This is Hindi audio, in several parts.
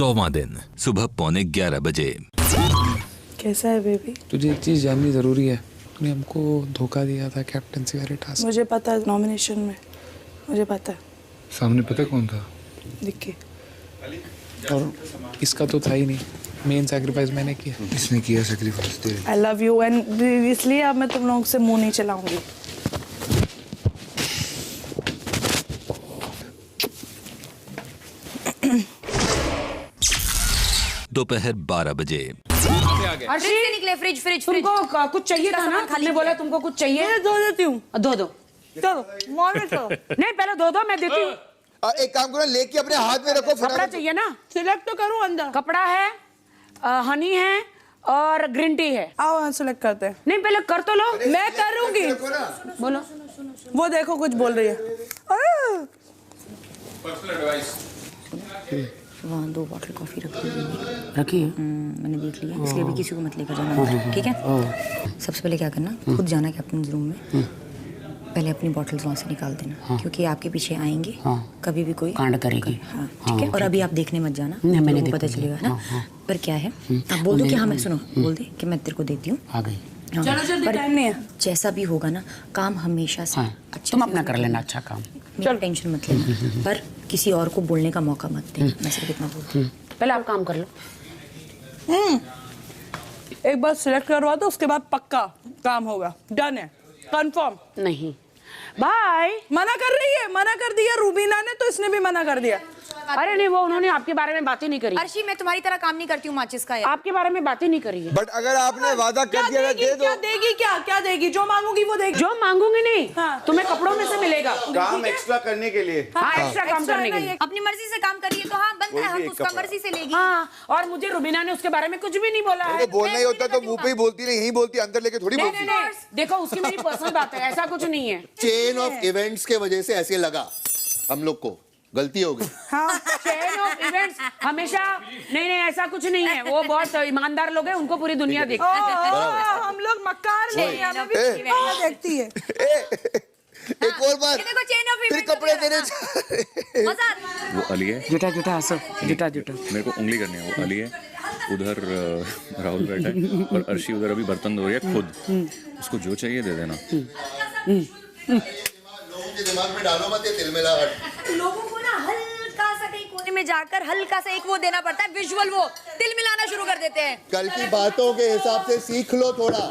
100वां दिन सुबह 11:15 बजे। कैसा है बेबी? तुझे एक चीज जाननी जरूरी है, तूने हमको धोखा दिया था कैप्टनसी वाले टास्क। मुझे पता है, नॉमिनेशन में मुझे पता है। सामने पता कौन था? दिख के। और इसका तो था ही नहीं, मेन सैक्रिफाइस मैंने किया। इसने किया सैक्रिफाइस तेरे। आई लव यू एंड इसलिए अब मैं तुम लोगों से मुंह नहीं चलाऊंगी। दोपहर 12 बजे। फ्रिज से निकले, फ्रिज तुमको कुछ चाहिए था ना? खाली बोला तुमको कुछ चाहिए। मैं धो देती हूँ। धो दो। चलो मॉर्निंग चलो। नहीं पहले धो दो, मैं देती हूँ। एक काम करो, लेके अपने हाथ में रखो। कपड़ा चाहिए ना? सिलेक्ट तो करूँ अंदर। कपड़ा है, हनी है और ग्रीन टी है। आओ सिलेक्ट करते हैं। नहीं पहले कर तो लो। मैं करूँगी। बोलो। वो देखो कुछ बोल रही है। वहाँ 2 बॉटल कॉफी रखी है? मैंने देख लिया, इसलिए भी किसी को मत लेकर जाना, ठीक है? सबसे पहले क्या करना, खुद जाना कैप्टन रूम में, पहले अपनी बॉटल्स वहाँ से निकाल देना, क्योंकि आपके पीछे आएंगे, कभी भी कोई कांड करेगी। हाँ ठीक है। और अभी आप देखने मत जाना, मैंने पता चलेगा ना। पर क्या है, आप बोल दो कि हाँ मैं सुनो, बोल दे कि मैं तेरे को देती हूँ। आ गई। चलो जल्दी, टाइम नहीं है। जैसा भी होगा ना, काम हमेशा से अच्छा तुम अपना कर लेना अच्छा काम। चलो टेंशन मत लेना, पर किसी और को बोलने का मौका मत दे। मैं सिर्फ इतना बोलती हूँ। पहले आप काम कर लो। एक बार सिलेक्ट करवा दो, उसके बाद पक्का काम होगा। डन है, कंफर्म। नहीं बाय। मना कर रही है, मना कर दिया रूबीना ने, तो इसने भी मना कर दिया। अरे नहीं, वो उन्होंने आपके बारे में बात ही नहीं करी। अर्शी, मैं तुम्हारी तरह काम नहीं करती हूँ माचिस का। आपके बारे में बात ही नहीं करी है। बट अगर आपने वादा कर दिया है, दे दो। क्या देगी? क्या देगी? जो मांगूंगी वो देगी। जो मांगूंगी नहीं, हाँ। तुम्हें कपड़ों में से मिलेगा। काम एक्स्ट्रा करने के लिए। हाँ, एक्स्ट्रा काम करने के लिए। अपनी मर्जी से काम करिए तो हाँ बनता है, हम उसका मर्जी से लेगी। हाँ, और मुझे रुबीना ने उसके बारे में कुछ भी नहीं बोला है। बोलना ही होता तो मुंह पे ही बोलती, नहीं यही बोलती, अंदर लेके थोड़ी बोलती। नहीं, देखो उसकी मेरी पर्सनल बात है, ऐसा कुछ नहीं है। चेन ऑफ इवेंट्स के वजह से ऐसे लगा, हम लोग को गलती हो गई। हाँ। चेन ऑफ इवेंट्स हमेशा नहीं, ऐसा कुछ नहीं है। वो बहुत ईमानदार लोग हैं, उनको पूरी दुनिया देखती है। हम लोग मक्कार नहीं, हमें भी दुनिया देखती है। एक और बार फिर कपड़े देने वो अली है। जुटा हंसो, जुटा। मेरे को उंगली करनी है। वो अली है, उधर राहुल बैठा है और अर्शी उधर अभी बर्तन धो रही है खुद। उसको जो चाहिए दे देना। लोगों के दिमाग में डालो मत ये तिलमिलाहट। लोगों को ना हल्का सा कहीं कोने में जाकर हल्का सा एक वो देना पड़ता है, विजुअल, वो तिल मिलाना शुरू कर देते हैं। कल की बातों के हिसाब से सीख लो थोड़ा,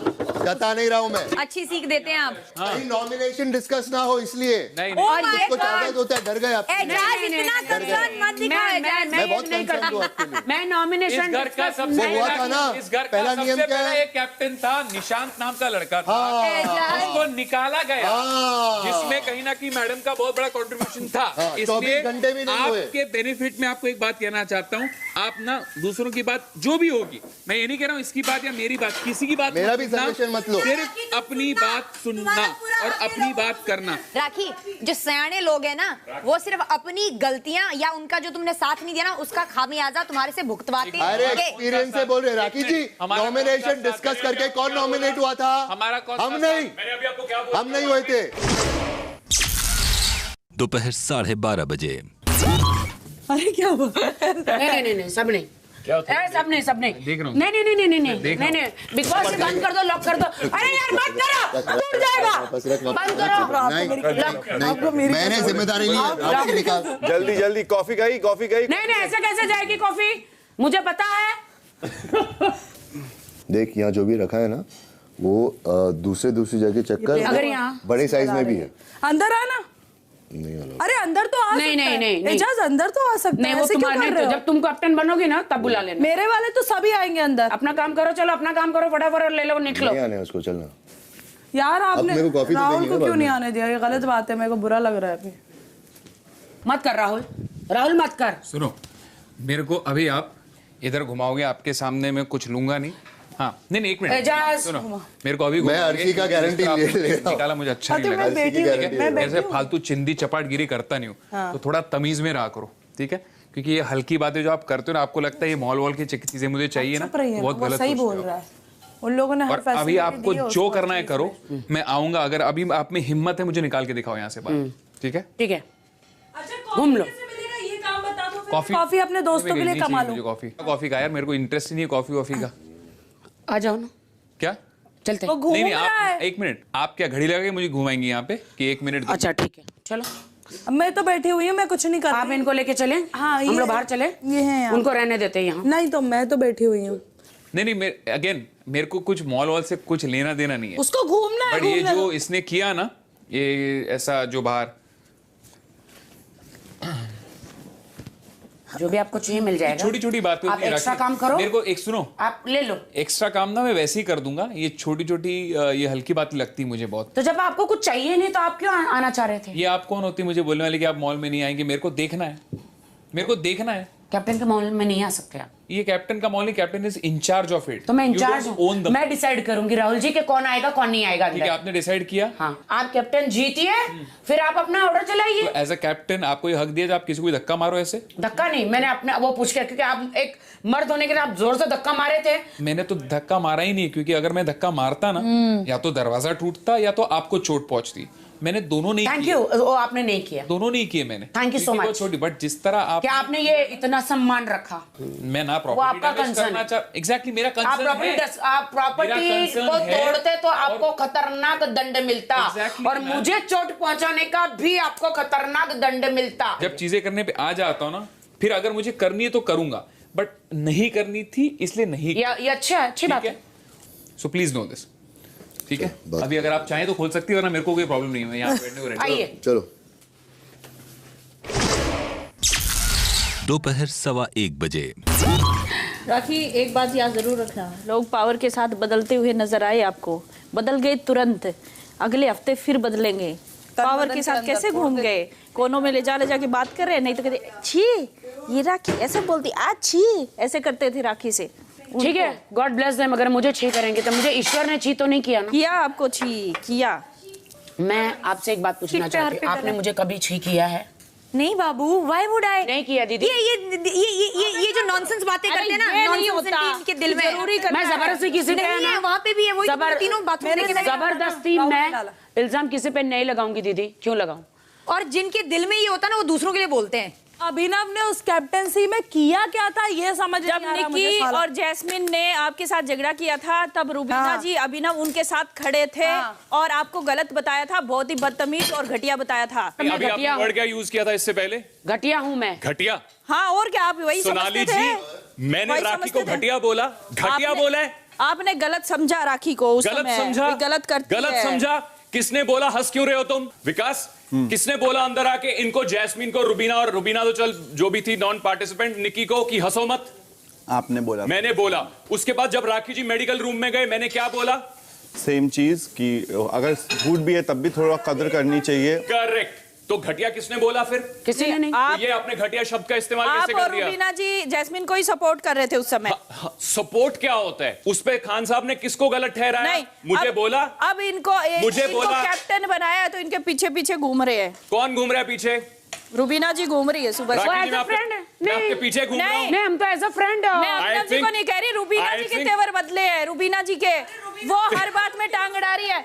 जता नहीं रहा हूँ मैं। अच्छी सीख देते हैं आप। कहीं नॉमिनेशन डिस्कस ना हो इसलिए। नहीं और ये कुछ आदत होता है, डर गए आप। एजाज इतना कंसर्न मत दिखाओ एजाज। मैं बहुत नहीं कंसर्न हूँ आपके लिए। मैं नॉमिनेशन इस घर का सबसे वो हुआ था ना, इस घर का पहला नियम सबसे क्या है? पहला एक कैप्टन था, निशांत नाम का लड़का था। हाँ। उसको निकाला गया, हाँ। जिसमें कहीं ना कहीं मैडम का बहुत बड़ा कंट्रीब्यूशन था। हाँ, 24 घंटे भी नहीं हुए। आपके बेनिफिट में आपको एक बात कहना चाहता हूँ, आप ना दूसरों की बात जो भी होगी, मैं ये नहीं कह रहा हूँ इसकी बात या मेरी बात, किसी की बात मेरा मत भी सुनना, सजेशन मत लो। सिर्फ अपनी बात सुनना और अपनी बात करना। राखी, जो सयाने लोग हैं ना, वो सिर्फ अपनी गलतियां या उनका जो तुमने साथ नहीं दिया ना, उसका खामियाजा तुम्हारे से भुगतवाते हैं। अरे एक्सपीरियंस से बोल रहे राखी जी, नॉमिनेशन डिस्कस करके कौन नॉमिनेट हुआ था? हमारा कौन? हम नहीं, मैंने अभी आपको क्या बोला? हम नहीं हुए थे। दोपहर 12:30 बजे। अरे क्या हुआ? नहीं, सब नहीं। क्या सब नहीं। देख रहा हूँ। नहीं, बिकॉज से बंद कर दो, लॉक कर दो। अरे यार मत करो, टूट जाएगा। बंद करो। आपको मेरी मैंने जिम्मेदारी ली। जल्दी कॉफी गई। नहीं, ऐसे कैसे जाएगी कॉफी? मुझे पता है। देख यहाँ जो भी रखा है ना, वो दूसरी जगह चेक कर। अगर यहाँ बड़े साइज में भी है। अंदर आना। नहीं आना। अरे अंदर तो आ सकता है। नहीं। एजाज अंदर तो आ सकता नहीं, है। वो ऐसे क्यों तुम्हारे कर रहे हो? जब तुम कैप्टन बनोगी ना तब बुला लेना। मेरे वाले तो सभी आएंगे अंदर। अपना काम करो, चलो अपना काम करो, फटाफट ले लो, निकलो। नहीं आने उसको, चलना। यार आपने मेरे को कॉफी तो राहुल देंगे को ना क्यों बाद नहीं में। आने दिया? ये गलत बात है, मेरे को बुरा लग रहा है अभी। मत कर राहुल मत कर। सुनो, मेरे को अभी आप इधर घुमाओगे, आपके सामने मैं कुछ लूंगा नहीं। हाँ, नहीं एक मिनट एजाज। सुनो, मेरे को अभी मैं अर्शी का गारंटी ले रहा हूँ। निकाला, मुझे अच्छा नहीं तो लगा। मैं बेटी हूँ, मैं ऐसे फालतू चिंदी चपाटगिरी करता नहीं हूँ, तो थोड़ा तमीज में रहा करो, ठीक है? क्योंकि ये हल्की बातें जो आप करते हो ना, आपको लगता है ये मॉल वॉल की चीजें मुझे चाहिए ना, बहुत गलत सही सोचते बोल हो। रहा है। उन लोगों ने हर और अभी आपको जो करना है करो, मैं आऊंगा। अगर अभी आप में हिम्मत है, मुझे निकाल के दिखाओ यहाँ से बाहर, ठीक है? ठीक है, घूम लो। कॉफी अपने दोस्तों के लिए कमा लो। कॉफी का यार मेरे को इंटरेस्ट नहीं है कॉफी का। आ जाओ ना, क्या चलते वो हैं। घूम नहीं रहा है। आप एक मिनट, आप क्या घड़ी लगा के मुझे घुमाएंगी यहाँ पे कि 1 मिनट? अच्छा ठीक है, चलो अब मैं तो बैठी हुई हूँ, मैं कुछ नहीं कर आप रही। इनको लेके चले। हाँ, हम ये- लोग बाहर चले, ये हैं यहाँ। उनको रहने देते हैं यहाँ। नहीं तो मैं तो बैठी हुई हूँ। नहीं अगेन मेरे को कुछ मॉल वॉल से कुछ लेना देना नहीं है, उसको घूमना है, बट ये घूमने जो दो। इसने किया ना, ये ऐसा जो बाहर जो भी आपको चाहिए मिल जाएगा। छोटी छोटी बातें आप होती हैं, एक्स्ट्रा राखी। काम करो, मेरे को एक सुनो, आप ले लो। एक्स्ट्रा काम ना मैं वैसे ही कर दूंगा, ये छोटी छोटी ये हल्की बातें लगती मुझे बहुत। तो जब आपको कुछ चाहिए नहीं तो आप क्यों आना चाह रहे थे? ये आप कौन होती मुझे बोलने वाली कि आप मॉल में नहीं आएंगे? मेरे को देखना है, मेरे को देखना है। कैप्टन के मॉल में नहीं आ सकते आप। ये कैप्टन का मॉल नहीं, captain is incharge of it. तो मैं इंचार्ज हूँ, मैं डिसाइड करूंगी राहुल जी के कौन आएगा कौन नहीं आएगा ठीक है, अंदर। आपने डिसाइड किया। हाँ, आप कैप्टन जीतिए, फिर आप अपना ऑर्डर चलाइए। एज अ कैप्टन आपको ये हक दिया जो आप किसी को भी धक्का मारो ऐसे? धक्का नहीं, मैंने अपने वो पूछ के, क्योंकि आप एक मर्द होने के लिए आप जोर से धक्का मारे थे। मैंने तो धक्का मारा ही नहीं, क्योंकि अगर मैं धक्का मारता ना, या तो दरवाजा टूटता या तो आपको चोट पहुंचती। मैंने दोनों नहीं थैंक किए। यू, वो आपने नहीं किया। दोनों नहीं किए मैंने। Thank you so क्योंकि वो much. छोटी, बट जिस तरह आप क्या आपने ये इतना सम्मान रखा? मैं ना वो आपका concern है। एग्जैक्टली मेरा आप कंसर्न है। प्रॉपर्टी मेरा concern को है। तोड़ते तो आपको खतरनाक दंड मिलता। Exactly, और man. मुझे चोट पहुंचाने का भी आपको खतरनाक दंड मिलता। जब चीजें करने पे आ जाता हूँ ना, फिर अगर मुझे करनी है तो करूंगा, बट नहीं करनी थी इसलिए नहीं। ये अच्छी बात है। सो प्लीज नो दिस, ठीक है? बात- अभी अगर आप चाहें तो खोल सकती हो, वरना मेरे को कोई प्रॉब्लम नहीं है, मैं यहाँ पे बैठने को ready हूँ। आइए। चलो। दोपहर 1:15 बजे। राखी, एक बात याद जरूर रखना, लोग पावर के साथ बदलते हुए नजर आए आपको, बदल गए तुरंत, अगले हफ्ते फिर बदलेंगे। पावर के साथ कैसे घूम गए, कोनों में ले जा के बात कर रहे हैं, नहीं तो कहते छी ये राखी ऐसे बोलती, आज छी ऐसे करते थे राखी से। ठीक है, गॉड ब्लेस देम। अगर मुझे छी करेंगे तो मुझे ईश्वर ने छी तो नहीं किया ना। किया आपको छी किया। मैं आपसे एक बात पूछना चाहती हूँ, आपने मुझे कभी छी किया है? नहीं बाबू, व्हाई वुड आई? नहीं किया दीदी। ये जो नॉनसेंस बातें करते हैं ना, ये नहीं नॉनसेंस होता। इनके दिल में जरूरी करना मैं है। जबरदस्ती किसी पे नहीं ना, है, वहाँ पे भी है, वही जबर- तीनों बातों लेके जबरदस्ती मैं इल्जाम किसी पे नहीं लगाऊंगी दीदी। क्यों लगाऊं? और जिनके दिल में ये होता है ना, वो दूसरों के लिए बोलते हैं। अभिनव ने उस कैप्टेंसी में किया क्या था ये समझ जब नहीं आ रहा मुझे निकी साला। और जैस्मिन ने आपके साथ झगड़ा किया था, तब रूबीना हाँ। जी अभिनव उनके साथ खड़े थे हाँ। और आपको गलत बताया था, बहुत ही बदतमीज और घटिया बताया था। मैं अभी आपने घटिया हूँ। वर्ड क्या यूज किया था इससे पहले? घटिया हूँ मैं। घटिया? हाँ, और क्या आप वही सोनाली समझते जी, थे? मैंने वही राखी को समझते थे? घटिया बोला? घटिया आपने- बोला है? आपने गलत समझा राखी को उस गलत समय। समझा? ये गलत करती गलत है। समझा? किसने बोला? हंस क्यों रहे हो तुम? विकास, किसने बोला अंदर आके इनको, जैस्मिन को, रुबीना, और रुबीना तो चल जो भी थी नॉन पार्टिसिपेंट, निकी को, कि हंसो मत? आपने बोला मैंने बोला। उसके बाद जब राखी जी मेडिकल रूम में गए, मैंने क्या बोला? सेम चीज कि अगर झूठ भी है तब भी थोड़ा कदर करनी चाहिए। करेक्ट। तो घटिया किसने बोला फिर? किसी ने नहीं। आप तो ये आपने घटिया शब्द का इस्तेमाल आप कैसे और कर दिया? रूबीना जी जैस्मिन को ही सपोर्ट कर रहे थे उस समय। सपोर्ट क्या होता है? उस पे खान साहब ने किसको गलत ठहराया? नहीं, मुझे अब- बोला। अब इनको मुझे इनको बोला। कैप्टन बनाया तो इनके पीछे पीछे घूम रहे हैं। कौन घूम रहा है पीछे? रूबीना जी घूम रही है सुबह से। राखी जी, as मैं a आपके- friend है। मैं आपके नहीं। पीछे घूम रहा हूँ। नहीं, हम तो एज अ फ्रेंड। मैं अभिनव जी को नहीं कह रही, रूबीना जी के तेवर बदले हैं, रूबीना जी के। वो हर बात में टांग अड़ा रही है।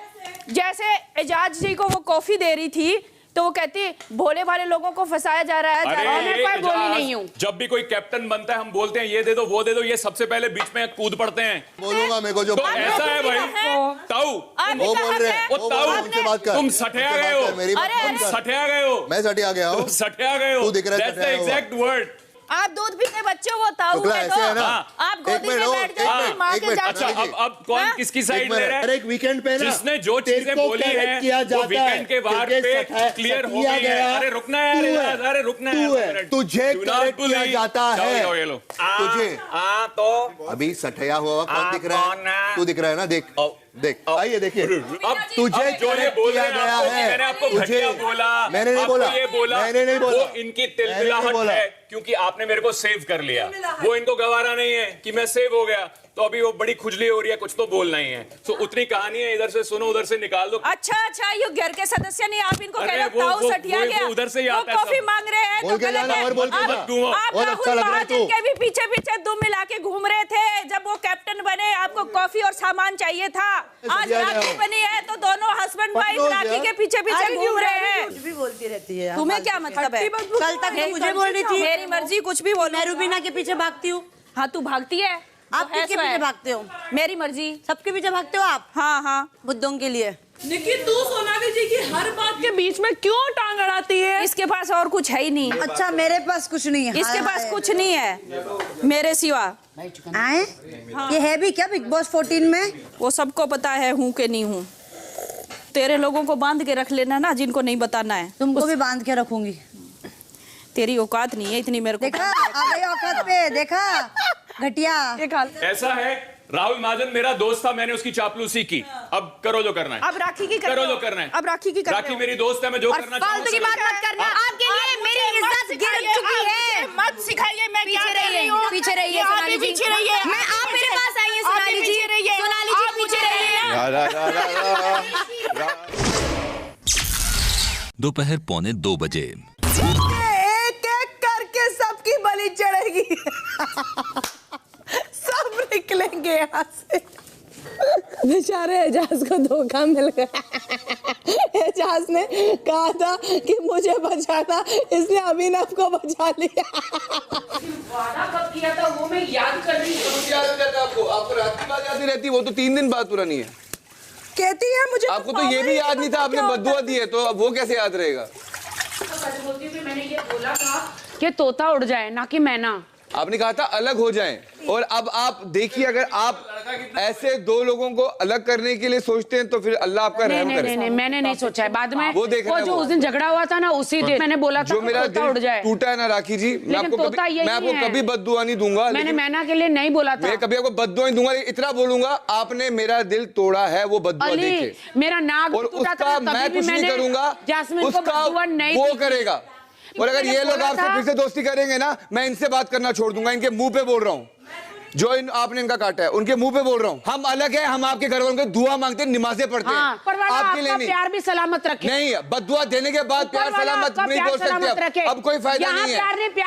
जैसे एजाज जी को वो कॉफी दे रही थी तो वो कहती भोले भाले लोगों को फंसाया जा रहा है, जा रहा है। मैं कोई बोली एजाज, नहीं हूँ। जब भी कोई कैप्टन बनता है हम बोलते हैं ये दे दो वो दे दो, ये सबसे पहले बीच में कूद पड़ते हैं। बोलूंगा मेरे को जो तो बात ऐसा है भाई। ताऊ, वो बोल रहे हैं, वो वो ताऊ, उनसे बात कर, तुम सठिया उनसे गए बात हो। कर, मेरी बात अरे, मत कर। सठिया गए हो। मैं सटिया गया हूँ। सठिया गए हो। तू दिख रहा है That's the सठिया हुआ। exact word। आप दूध पीते बच्चे वो ताऊ शुक्ला है ऐसे है ना? आप एक गोदी मिनट, में ओ, बैठ एक जाओ, मिनट, माँ एक के मिनट, जाके। अच्छा, देखिए। अब कौन हाँ? किसकी एक साइड ले मिनट, रहा है? अरे एक वीकेंड पे ना जिसने जो तेरे चीजें को बोली करेक्ट है किया वो जाता वीकेंड के बाहर तुझे पे सटाया- क्लियर हो सटिया गई है। गया। अरे रुकना है तू यार, अरे रुकना है तू यार, है। एक मिनट। तुझे Do not करेक्ट किया bully। जाता जाओ, है। जाओ, ये लो। तुझे तो अभी सठया हुआ कौन दिख रहा कौन है? है? तू दिख रहा है ना? देख देख, आइए देखिए। अब तुझे अब जो ये करेक्ट बोल किया रहे हैं गया आपको, है। मैंने आपको तुझे- घटिया बोला, मैंने नहीं आपको बोला, ये बोला, मैंने नहीं बोला, वो इनकी मैंने नहीं तिलमिलाहट बोला। है क्योंकि आपने मेरे को सेव कर लिया। वो इनको गवारा नहीं है कि मैं सेव हो गया। तो अभी वो बड़ी खुजली हो रही है, कुछ तो बोलना ही है। तो उतनी कहानी है, इधर से सुनो उधर से निकाल दो। अच्छा अच्छा, ये घर के सदस्य नहीं, आप इनको अरे कह रहे वो- ताऊ वो- सटिया वो- गया, वो उधर से ही वो आता है कॉफी सब। मांग रहे हैं बोल तो के गलत जाना है। और बोल के आप- जा। आप बहुत अच्छा राहुल लग रहा है महाजन तू। के भी पीछे पीछे दुम मिला के घूम रहे थे जब वो कैप्टन बने, आपको कॉफी और सामान चाहिए था। आज राखी बनी है तो दोनों हस्बैंड वाइफ राखी के पीछे पीछे घूम रहे हैं। कुछ भी बोलती रहती है। तुम्हें क्या मतलब है? कल तक तो मुझे बोल रही थी मेरी मर्जी, कुछ भी बोलो। मैं रूबीना के पीछे भागती हूँ। हाँ, तू भागती है, आप किसके पीछे भागते हो? मेरी मर्जी। सबके पीछे भागते हो आप? हाँ हाँ, बुद्धों के लिए। निकी, तू सोनाली जी की हर बात के बीच में क्यों टांग अड़ाती है? इसके पास और कुछ है ही नहीं। अच्छा, मेरे पास कुछ नहीं है। इसके पास कुछ नहीं है मेरे सिवा। आए? ये है भी क्या बिग बॉस 14 में? वो सबको पता है हूँ कि नहीं हूँ। तेरे लोगों को बांध के रख लेना ना, जिनको नहीं बताना है। तुमको भी बांध के रखूंगी। तेरी औकात नहीं है इतनी मेरे को। देखा, आ गई औकात पे, देखा घटिया। ऐसा है, राहुल महाजन मेरा दोस्त था, मैंने उसकी चापलूसी की। अब करो जो करना है। अब राखी की करो जो करना है। अब राखी की राखी मेरी दोस्त है, मैं जो करना चाहूँ फालतू की बात मत करना। आपके लिए मेरी इज्जत गिर चुकी है। मत सिखाइए, मैं क्या कर रही हूँ। पीछे रहिए सोनाली जी, पीछे रहिए। मैं आप मेरे पास आइए सोनाली जी, सोनाली जी पीछे रहिए। दोपहर 1:45 एक एक करके सबकी बलि चढ़ेगी। सब निकलेंगे यहाँ से। बेचारे एजाज को धोखा मिल गया। एजाज ने कहा था कि मुझे बचाना, इसने अभिनव को बचा लिया। वादा कब किया था वो मैं याद कर रही हूँ। याद हो जाता है आपको रात की बात याद नहीं रहती, वो तो 3 दिन बाद पुरानी है। कहती है मुझे आपको तो ये भी याद नहीं था, आपने बद्दुआ दी है, तो अब वो कैसे याद रहेगा? सच बोलती थी, मैंने ये बोला था कि तोता उड़ जाए ना कि मैना। आपने कहा था अलग हो जाएं, और अब आप देखिए, अगर आप ऐसे दो लोगों को अलग करने के लिए सोचते हैं तो फिर अल्लाह आपका रहम करे। नहीं, मैंने नहीं सोचा है। बाद में वो देख रहा है, जो उस दिन झगड़ा हुआ था ना, उसी दिन मैंने बोला था जो मेरा तोता उड़ दिल जाए। टूटा है ना राखी जी, मैं आपको कभी बद्दुआ नहीं दूंगा। मैंने मैना के लिए नहीं बोला था। मैं कभी आपको बद्दुआ नहीं दूंगा, इतना बोलूंगा, आपने मेरा दिल तोड़ा है वो बद्दुआ देके। मेरा नाक टूटा था, मैं कुछ नहीं करूंगा, उसका वो करेगा। और अगर ये लोग आपसे फिर से दोस्ती करेंगे ना, मैं इनसे बात करना छोड़ दूंगा। इनके मुंह पे बोल रहा हूँ, जो आपने इनका काटा है उनके मुंह पे बोल रहा हूँ। हम अलग है, हम आपके घर वालों के दुआ मांगते हैं, नमाजें पढ़ते हैं। आपके लिए नहीं। प्यार भी सलामत रखे। नहीं, बद्दुआ देने के बाद प्यार सलामत नहीं बोल सकते। अब कोई फायदा नहीं है,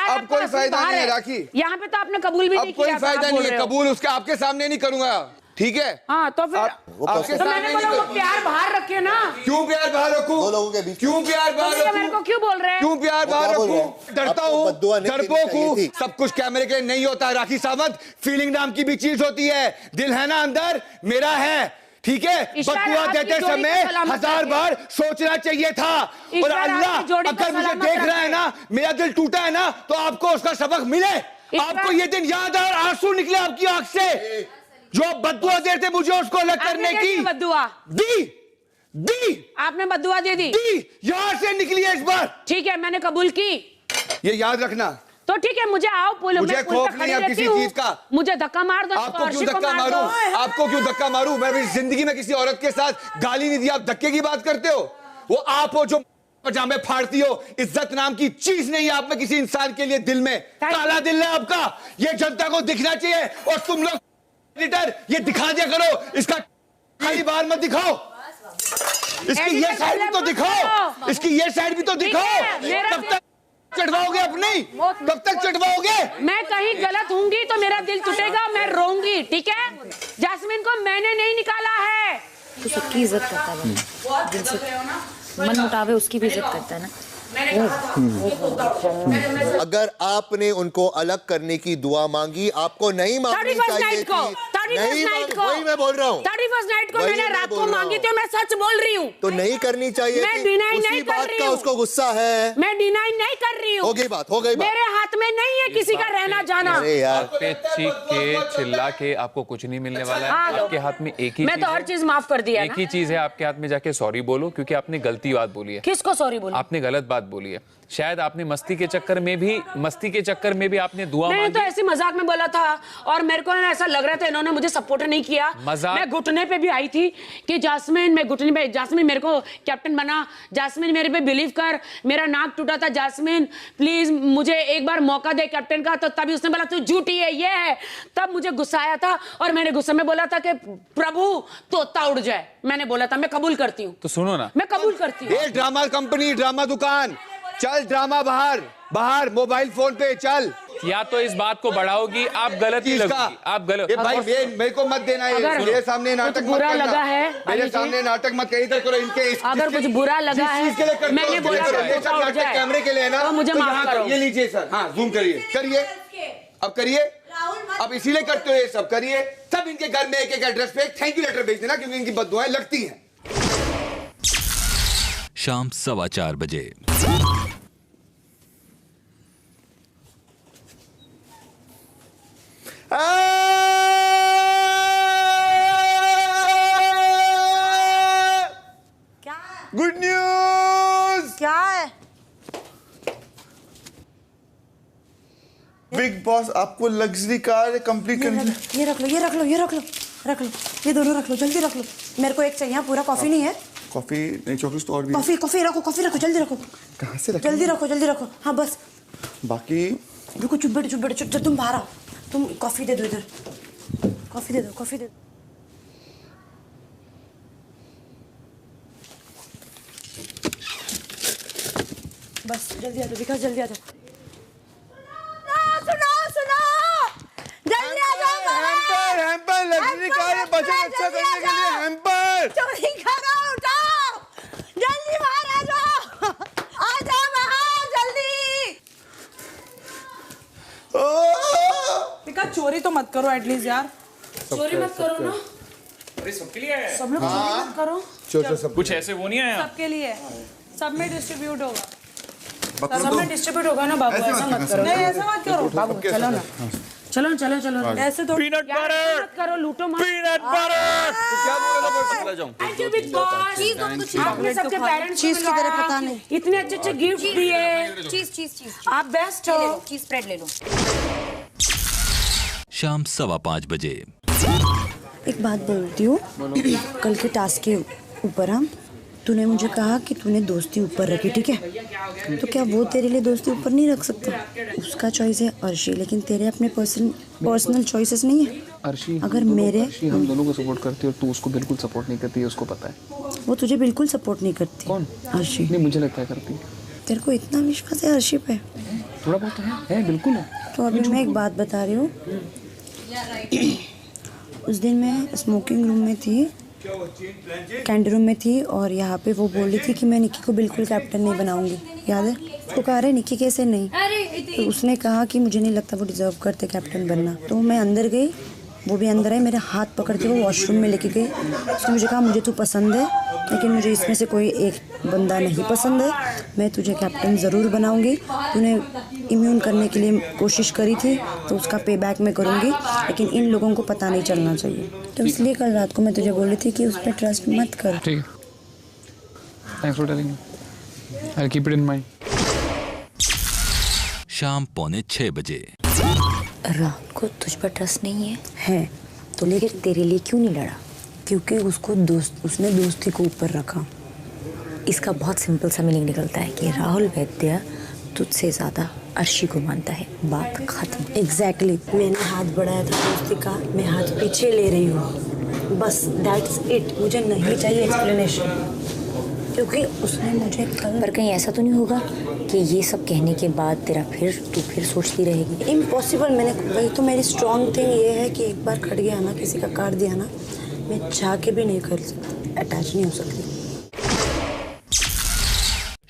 अब कोई फायदा नहीं है राखी। यहाँ पे तो आपने कबूल भी नहीं किया। अब कोई फायदा नहीं है, कबूल उसके आपके सामने नहीं करूंगा, ठीक है? हाँ, तो फिर आपके तो मैंने बोला वो प्यार बाहर रखे ना। क्यों प्यार बाहर रखूं? दो लोगों के बीच क्यों प्यार बाहर रखूं? मेरे को क्यों बोल रहे हैं? क्यों प्यार बाहर रखूं? डरता हूँ, डरपोक हूँ। सब कुछ कैमरे के नहीं होता राखी सावंत। फीलिंग नाम की भी चीज होती है, दिल है ना अंदर, मेरा है, ठीक है? बदुआ देते समय 1000 बार सोचना चाहिए था। और अल्लाह अगर मुझे देख रहा है ना, मेरा दिल टूटा है ना, तो आपको उसका सबक मिले। आपको ये दिन याद है और आंसू निकले आपकी आंख से। जो बद्दुआ देते मुझे उसको अलग करने की, बद्दुआ दी आपने बद्दुआ दे दी, यहां से निकली है इस बार। ठीक है, मैंने कबूल की, ये याद रखना। तो ठीक है, मुझे आओ पुल, मुझे खौफ नहीं है किसी चीज का। मुझे धक्का मार दो। आपको क्यों धक्का मारूं? आपको क्यों धक्का मारूं? मैं भी जिंदगी में किसी औरत के साथ गाली नहीं दी, आप धक्के की बात करते हो। वो आप हो जो पजामे फाड़ती हो। इज्जत नाम की चीज नहीं है आप में किसी इंसान के लिए। दिल में काला दिल है आपका, ये जनता को दिखना चाहिए। और तुम लोग एडिटर ये दिखा दिया करो, इसका खाली बार मत दिखाओ, इसकी ये साइड भी तो दिखाओ, इसकी ये साइड भी तो दिखाओ। कब तक चढ़वाओगे अपनी, कब तक चढ़वाओगे? मैं कहीं गलत होंगी तो मेरा दिल टूटेगा, मैं रोऊंगी, ठीक है? जैस्मिन को मैंने नहीं निकाला है। तो सबकी इज्जत करता है, दिल से मन मुटावे उसकी भी इज्जत करता है ना। अगर आपने उनको अलग करने की दुआ मांगी, आपको नहीं मांगनी चाहिए थी। नहीं, वही मैं बोल रहा हूँ। 31st नाइट को मैंने रात को मांगी थी, मैं सच बोल रही हूँ। तो नहीं करनी चाहिए मैं थी। डिनाई उसी नहीं कर बात रही का हूँ। उसको गुस्सा है। मैं डिनाई नहीं कर रही हूँ। हो गई बात, हो गई बात। मेरे हाथ में नहीं है किसी का रहना जाना। अरे यार, पे चीख के चिल्ला के आपको कुछ नहीं मिलने वाला है। हाँ, आपके हाथ में एक ही मैं तो हर चीज माफ कर दिया एक ही चीज है, आपके हाथ में जाके सॉरी बोलो, क्योंकि आपने गलती बात बोली है। किसको सॉरी बोलो? आपने गलत बात बोली है। शायद आपने मस्ती के चक्कर में भी आपने दुआ मैं मांगी। तो ऐसी मजाक में बोला था, और मेरे को ऐसा लग रहा था इन्होंने मुझे सपोर्ट नहीं किया। मैं घुटने पे भी आई थी कि जास्मिन, मैं घुटने पे, जास्मिन मेरे को कैप्टन बना, जास्मिन मेरे पे बिलीव कर, मेरा नाक टूटा था, जास्मिन प्लीज मुझे एक बार मौका मौका दे कैप्टन का, तो तभी उसने बोला तू झूठी है, ये है। तब मुझे गुस्सा आया था और मैंने गुस्से में बोला था कि प्रभु तोता उड़ जाए। मैंने बोला था मैं कबूल करती हूँ। तो सुनो ना, मैं कबूल करती हूँ। ये ड्रामा कंपनी, ड्रामा दुकान, चल ड्रामा बाहर बाहर, मोबाइल फोन पे चल। या तो इस बात को बढ़ाओगी, आप गलत ही लगोगी, आप गलत। ये भाई मेरे को मत देना है, मेरे सामने नाटक मत बुरा करना। लगा है, मेरे सामने नाटक मत कहीं तक करो इनके। अगर कुछ बुरा लगा है, मैंने बोला कैमरे के लिए है ना, तो मुझे माफ करो। ये लीजिए सर, हाँ जूम करिए, करिए अब करिए, अब इसीलिए करते हो ये सब, करिए। सब इनके घर में एक एक एड्रेस पे थैंक यू लेटर भेज देना, क्योंकि इनकी बददुआएं लगती हैं। शाम 4:15 बजे। Good news. क्या है? बिग बॉस आपको लग्जरी कार कंप्लीट करनी। ये रख लो, ये रख लो, ये रख लो, रख लो, ये दोनों रख लो, जल्दी रख लो। मेरे को एक चाहिए पूरा, कॉफी नहीं है। कॉफी नहीं, चॉकलेट तो और भी। कॉफी कॉफी रखो, जल्दी रखो। कहाँ से रखो? जल्दी रखो। हाँ बस। बाकी रुको, चुप बैठो, तुम बाहर आओ। तुम कॉफी दे दो इधर, कॉफी दे दो। बस जल्दी आ जाओ विकास, जल्दी आ जाओ। सुनो जल्दी आ जाओ। हैम्पर लग्जरी कार है, बजट अच्छा करने के लिए हैम्पर। चोरी करो, उठाओ, जल्दी बाहर आ जाओ, बाहर जल्दी। विकास चोरी तो मत करो एटलीस्ट यार। चोरी मत करो ना। अरे सबके लिए है। सब लोग चोरी मत करो। सब कुछ ऐसे वो नहीं आया। सबके लिए सब में डिस्ट्रीब्यूट होगा। सब में डिस्ट्रीब्यूट होगा ना बाबू, ऐसा मत करो। नहीं ऐसा मत करो बाबू, चलो ना, चलो ऐसे तो पीनट बटर मत करो, लूटो मत। पीनट बटर क्या बोल रहा था? चला जाऊं। Thank you big boss. आपने सबके पेरेंट्स चीज़ की तरह पता नहीं। इतने अच्छे गिफ्ट दिए। चीज आप बेस्ट हो। चीज स्प्रेड ले लो। शाम 5:15 बजे। एक बात बोलती हूँ, कल के टास्क के ऊपर हम तूने मुझे कहा कि तूने दोस्ती ऊपर रखी, ठीक है? तो क्या वो तेरे लिए दोस्ती ऊपर नहीं रख सकता? उसका चॉइस है अर्शी, लेकिन तेरे अपने पर्सनल चॉइसेस नहीं है। अर्शी, अगर मेरे हम दोनों को सपोर्ट करती है और तू उसको बिल्कुल सपोर्ट नहीं करती है, उसको पता है। वो तुझे बिल्कुल सपोर्ट नहीं करती। कौन? अर्शी। नहीं, मुझे लगता है करती है। तेरे को इतना विश्वास है अर्शी पे? थोड़ा बहुत तो है, बिल्कुल है। तो अभी मैं एक बात बता रही हूँ। उस दिन मैं स्मोकिंग रूम में थी, कैंडी रूम में थी, और यहाँ पे वो बोल रही थी कि मैं निक्की को बिल्कुल कैप्टन नहीं बनाऊंगी, याद है? तो कह रहे निक्की कैसे नहीं? तो उसने कहा कि मुझे नहीं लगता वो डिजर्व करते कैप्टन बनना। तो मैं अंदर गई, वो भी अंदर आई, मेरे हाथ पकड़ के वो वॉशरूम में लेके गई। उसने मुझे कहा मुझे तू पसंद है, लेकिन मुझे इसमें से कोई एक बंदा नहीं पसंद है, मैं तुझे कैप्टन ज़रूर बनाऊंगी। तूने इम्यून करने के लिए कोशिश करी थी तो उसका पे बैक मैं करूंगी, लेकिन इन लोगों को पता नहीं चलना चाहिए। तो इसलिए कल रात को मैं तुझे बोल रही थी कि उस पर ट्रस्ट मत कर। ठीक है, thanks for telling me, I will keep it in mind. शाम 5:45 बजे। राहुल को तुझ पर ट्रस्ट नहीं है तो लेकिन तेरे लिए क्यों नहीं लड़ा? क्योंकि उसने दोस्ती को ऊपर रखा। इसका बहुत सिंपल सा मीनिंग निकलता है कि राहुल वैद्य तुझसे ज़्यादा अर्शी को मानता है, बात खत्म। एग्जैक्टली, मैंने हाथ बढ़ाया था दोस्ती का, मैं हाथ पीछे ले रही हूँ, बस दैट्स इट। मुझे नहीं चाहिए एक्सप्लेनेशन, क्योंकि उसने मुझे कल। पर कहीं ऐसा तो नहीं होगा कि ये सब कहने के बाद तू फिर सोचती रहेगी? इम्पॉसिबल। मैंने वही तो, मेरी स्ट्रॉन्ग थिंग ये है कि एक बार खड़ गया ना, किसी का काट दिया ना, मैं चाह के भी नहीं कर सकती, अटैच नहीं हो सकती।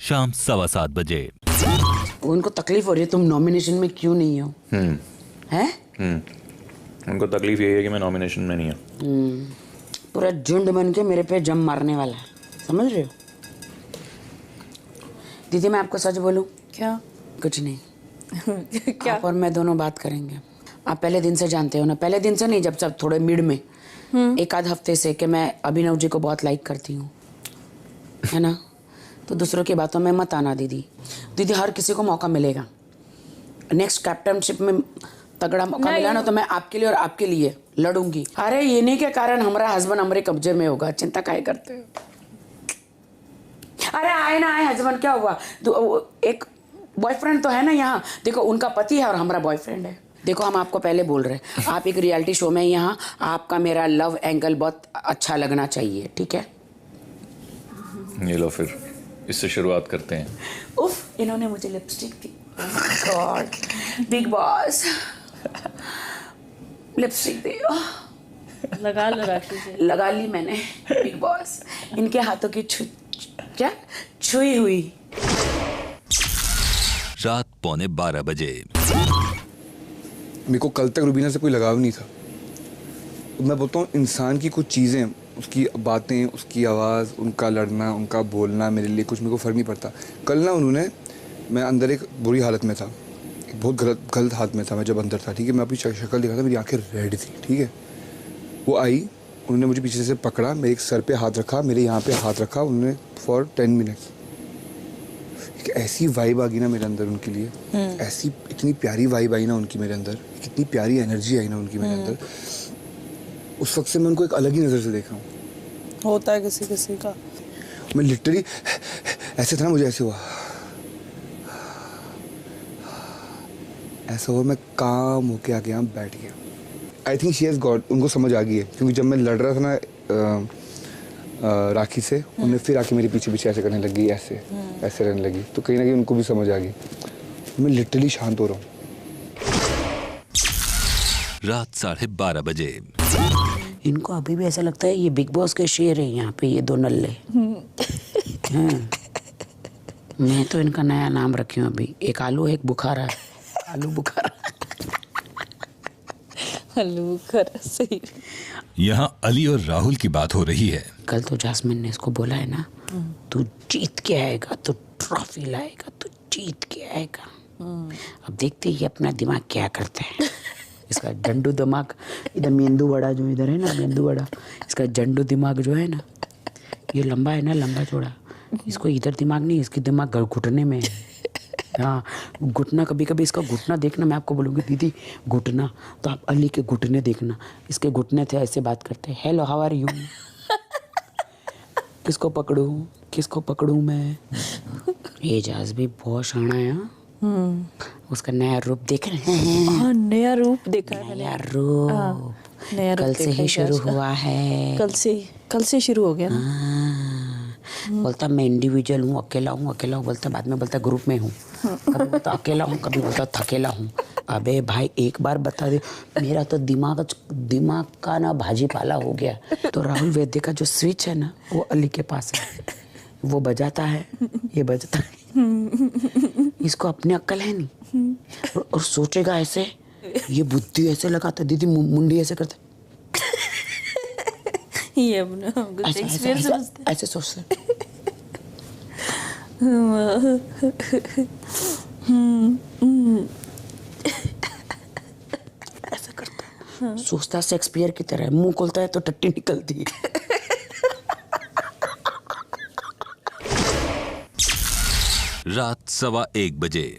शाम 7:15 बजे। उनको तकलीफ हो रही है तुम नॉमिनेशन में क्यों नहीं हो? हैं? उनको तकलीफ यही है कि मैं नॉमिनेशन में नहीं हूँ। पूरा झुंड बन के मेरे पे जम मारने वाला है, समझ रहे हो? दीदी मैं आपको सच बोलूं? क्या? कुछ नहीं। क्या? आप और मैं दोनों बात करेंगे। आप पहले दिन से जानते हो ना, पहले दिन से नहीं, जब सब थोड़े मिड में एक आध हफ्ते से, कि मैं अभिनव जी को बहुत लाइक करती हूँ, है ना? तो दूसरों की बातों में मत आना दीदी। दीदी हर किसी को मौका मिलेगा, नेक्स्ट कैप्टनशिप में तगड़ा मौका मिला ना तो मैं आपके लिए और आपके लिए लड़ूंगी। अरे इन्हीं के कारण हमारा हस्बैंड हमारे कब्जे में होगा, चिंता काहे करते हो? अरे आए ना आए हस्बैंड, क्या हुआ? तो एक बॉयफ्रेंड तो है ना यहाँ, देखो उनका पति है और हमारा बॉयफ्रेंड है। देखो हम आपको पहले बोल रहे हैं, आप एक रियलिटी शो में यहाँ, आपका मेरा लव एंगल बहुत अच्छा लगना चाहिए, ठीक है? ये लो फिर इससे शुरुआत करते हैं। उफ, इन्होंने मुझे लिपस्टिक दी। गॉड, बिग बॉस लिपस्टिक दे। लगा लो राखी से। लगा ली मैंने, बिग बॉस। इनके हाथों की छुई हुई। रात 11:45 बजे। मेरे को कल तक रुबीना से कोई लगाव नहीं था। मैं बोलता हूँ इंसान की कुछ चीज़ें, उसकी बातें, उसकी आवाज़, उनका लड़ना, उनका बोलना मेरे लिए कुछ मेरे को फ़र्क नहीं पड़ता। कल ना उन्होंने, मैं अंदर एक बुरी हालत में था, एक बहुत गलत हालत में था मैं जब अंदर था, ठीक है? मैं अपनी शक्ल देखा था, मेरी आंखें रेड थी, ठीक है? वो आई, उन्होंने मुझे पीछे से पकड़ा, मेरे एक सर पे हाथ रखा, मेरे यहाँ पे हाथ रखा उन्होंने फॉर 10 मिनट्स। एक ऐसी वाइब आ गई ना मेरे अंदर उनके लिए, ऐसी इतनी प्यारी वाइब आई ना उनकी मेरे अंदर, कितनी प्यारी एनर्जी आई ना उनकी मेरे अंदर। उस वक्त से मैं उनको एक अलग ही नज़र से देख रहा हूँ। होता है किसी किसी का। मैं लिटरली ऐसे था ना, मुझे ऐसे हुआ, ऐसा हुआ, मैं काम होके आके यहाँ बैठ गया। I think she has got, उनको समझ आ गई है, क्योंकि जब मैं लड़ रहा था ना राखी से, उन्हें फिर आके मेरे पीछे पीछे ऐसे करने लगी, ऐसे ऐसे रहने लगी, तो कहीं ना कहीं उनको भी समझ आ गई। मैं लिटरली शांत हो रहा हूँ। रात 12:30 बजे। इनको अभी भी ऐसा लगता है ये बिग बॉस के शेर है यहाँ पे, ये दो नल्ले। मैं तो इनका नया नाम रखी हूँ अभी, एक आलू एक बुखारा है। आलू बुखारा। आलू बुखारा, सही। यहाँ अली और राहुल की बात हो रही है। कल तो जास्मिन ने इसको बोला है ना, तू जीत के आएगा, तू ट्रॉफी लाएगा, तू जीत के आएगा। अब देखते ही अपना दिमाग क्या करता है। इसका जंडू दिमाग, इधर मेंदू वड़ा जो इधर है ना, मेंदू वड़ा, इसका जंडू दिमाग जो है ना, ये लंबा है ना, लंबा चौड़ा, इसको इधर दिमाग नहीं, इसकी दिमाग घुटने में है। हाँ, घुटना, कभी कभी इसका घुटना देखना, मैं आपको बोलूँगी दीदी घुटना, तो आप अली के घुटने देखना, इसके घुटने थे ऐसे बात करते, हेलो हाउ आर यू, किसको पकड़ूं मैं। एजाज भी बहुत शाना है। उसका नया रूप देख रहे हैं। हाँ, नया रूप देखा है, नया रूप कल से ही शुरू हुआ है। कल से शुरू हो गया ना। बोलता मैं इंडिविजुअल हूँ, अकेला हूँ, बोलता बाद में बोलता ग्रुप में हूँ, कभी बोलता अकेला हूँ, कभी बोलता थकेला हूँ। अबे भाई एक बार बता दे, मेरा तो दिमाग का ना भाजी पाला हो गया। तो राहुल वैद्य का जो स्विच है ना, वो अली के पास है, वो बजाता है, ये बजता है। इसको अपनी अक्ल है नहीं, और सोचेगा ऐसे, ये बुद्धि ऐसे लगाता, दीदी मुंडी ऐसे करता, ये अपना ऐसे सोचते। ऐसा करता, सोचता शेक्सपियर की तरह, मुंह खोलता है तो टट्टी निकलती है। रात 1:15 बजे।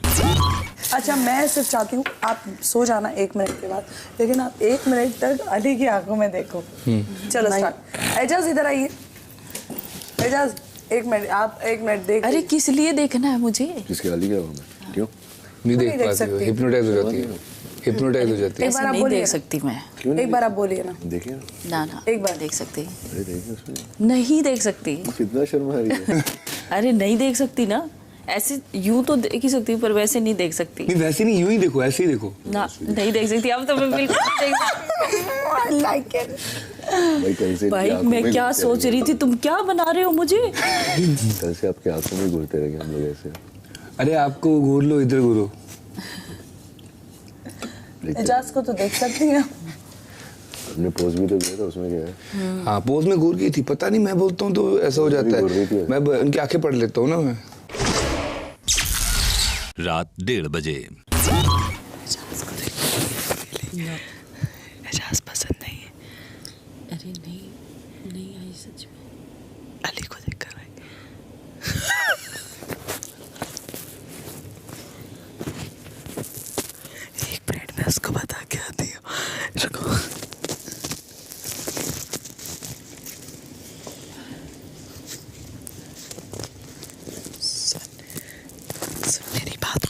अच्छा, मैं सिर्फ चाहती हूँ आप सो जाना 1 मिनट के बाद, लेकिन आप 1 मिनट तक अली की आंखों में देखो। चलो स्टार्ट। एजाज इधर आइए। एजाज 1 मिनट, आप 1 मिनट देख। अरे किस लिए देखना है मुझे? किसके अली क्या हुआ? क्यों नहीं देख पाती हो? हिप्नोटाइज हो जाती है, हिप्नोटाइज हो जाती है। एक बार आप नहीं बोलिए देख सकती मैं। एक बार आप बोलिए ना। देखिए ना एक बार देख सकती। अरे देखिए उसमें नहीं देख सकती। कितना शर्म आ रही है। अरे नहीं देख सकती ना, ऐसे यूं तो देख ही सकती हूँ, पर वैसे नहीं देख सकती। नहीं वैसे नहीं, यूं ही देखो, ऐसे ही देखो ना, नहीं देख सकती। अब तो मैं बिल्कुल नहीं देख सकती। Like it. भाई मैं क्या सोच रही थी, तुम क्या बना रहे हो मुझे? कल से आपके आंखों में घूरते रहे हम लोग ऐसे। अरे आपको घूर लो, इधर घूरो। एजाज को तो देख सकती हैं। हमने पोज भी तो किया था, उसमें क्या है? हाँ, पोज में घूर गई थी, पता नहीं, मैं बोलता हूँ तो ऐसा हो जाता है। मैं उनकी आंखें पढ़ लेता हूँ ना मैं। रात 1:30 बजे। एजाज पसंद नहीं है। अरे नहीं आई सच में, अली को देख कर आई। एक मिनट में उसको बता के आती हूँ, रुको। सुन मेरी बात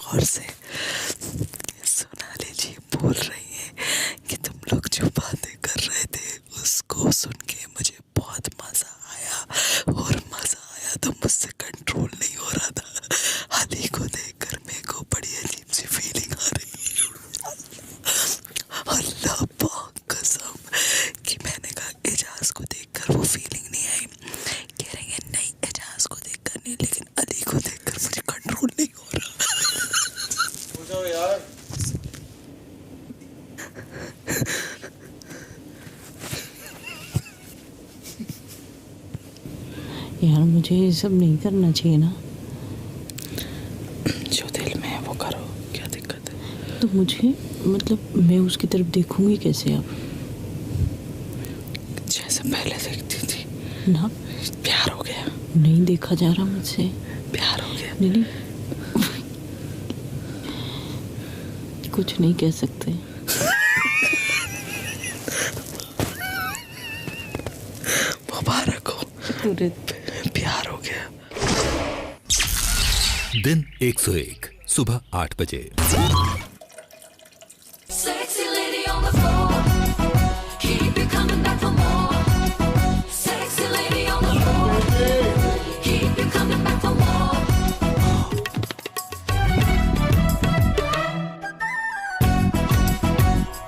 यार मुझे ये सब नहीं करना चाहिए ना। जो दिल में है वो करो, क्या दिक्कत है? तो मुझे मतलब मैं उसकी तरफ देखूंगी कैसे अब? जैसे पहले देखती थी ना। प्यार हो गया। नहीं देखा जा रहा मुझसे। प्यार हो गया। नहीं कुछ नहीं कह सकते। मुबारक हो। प्यार हो गया। दिन 101 सुबह 8 बजे।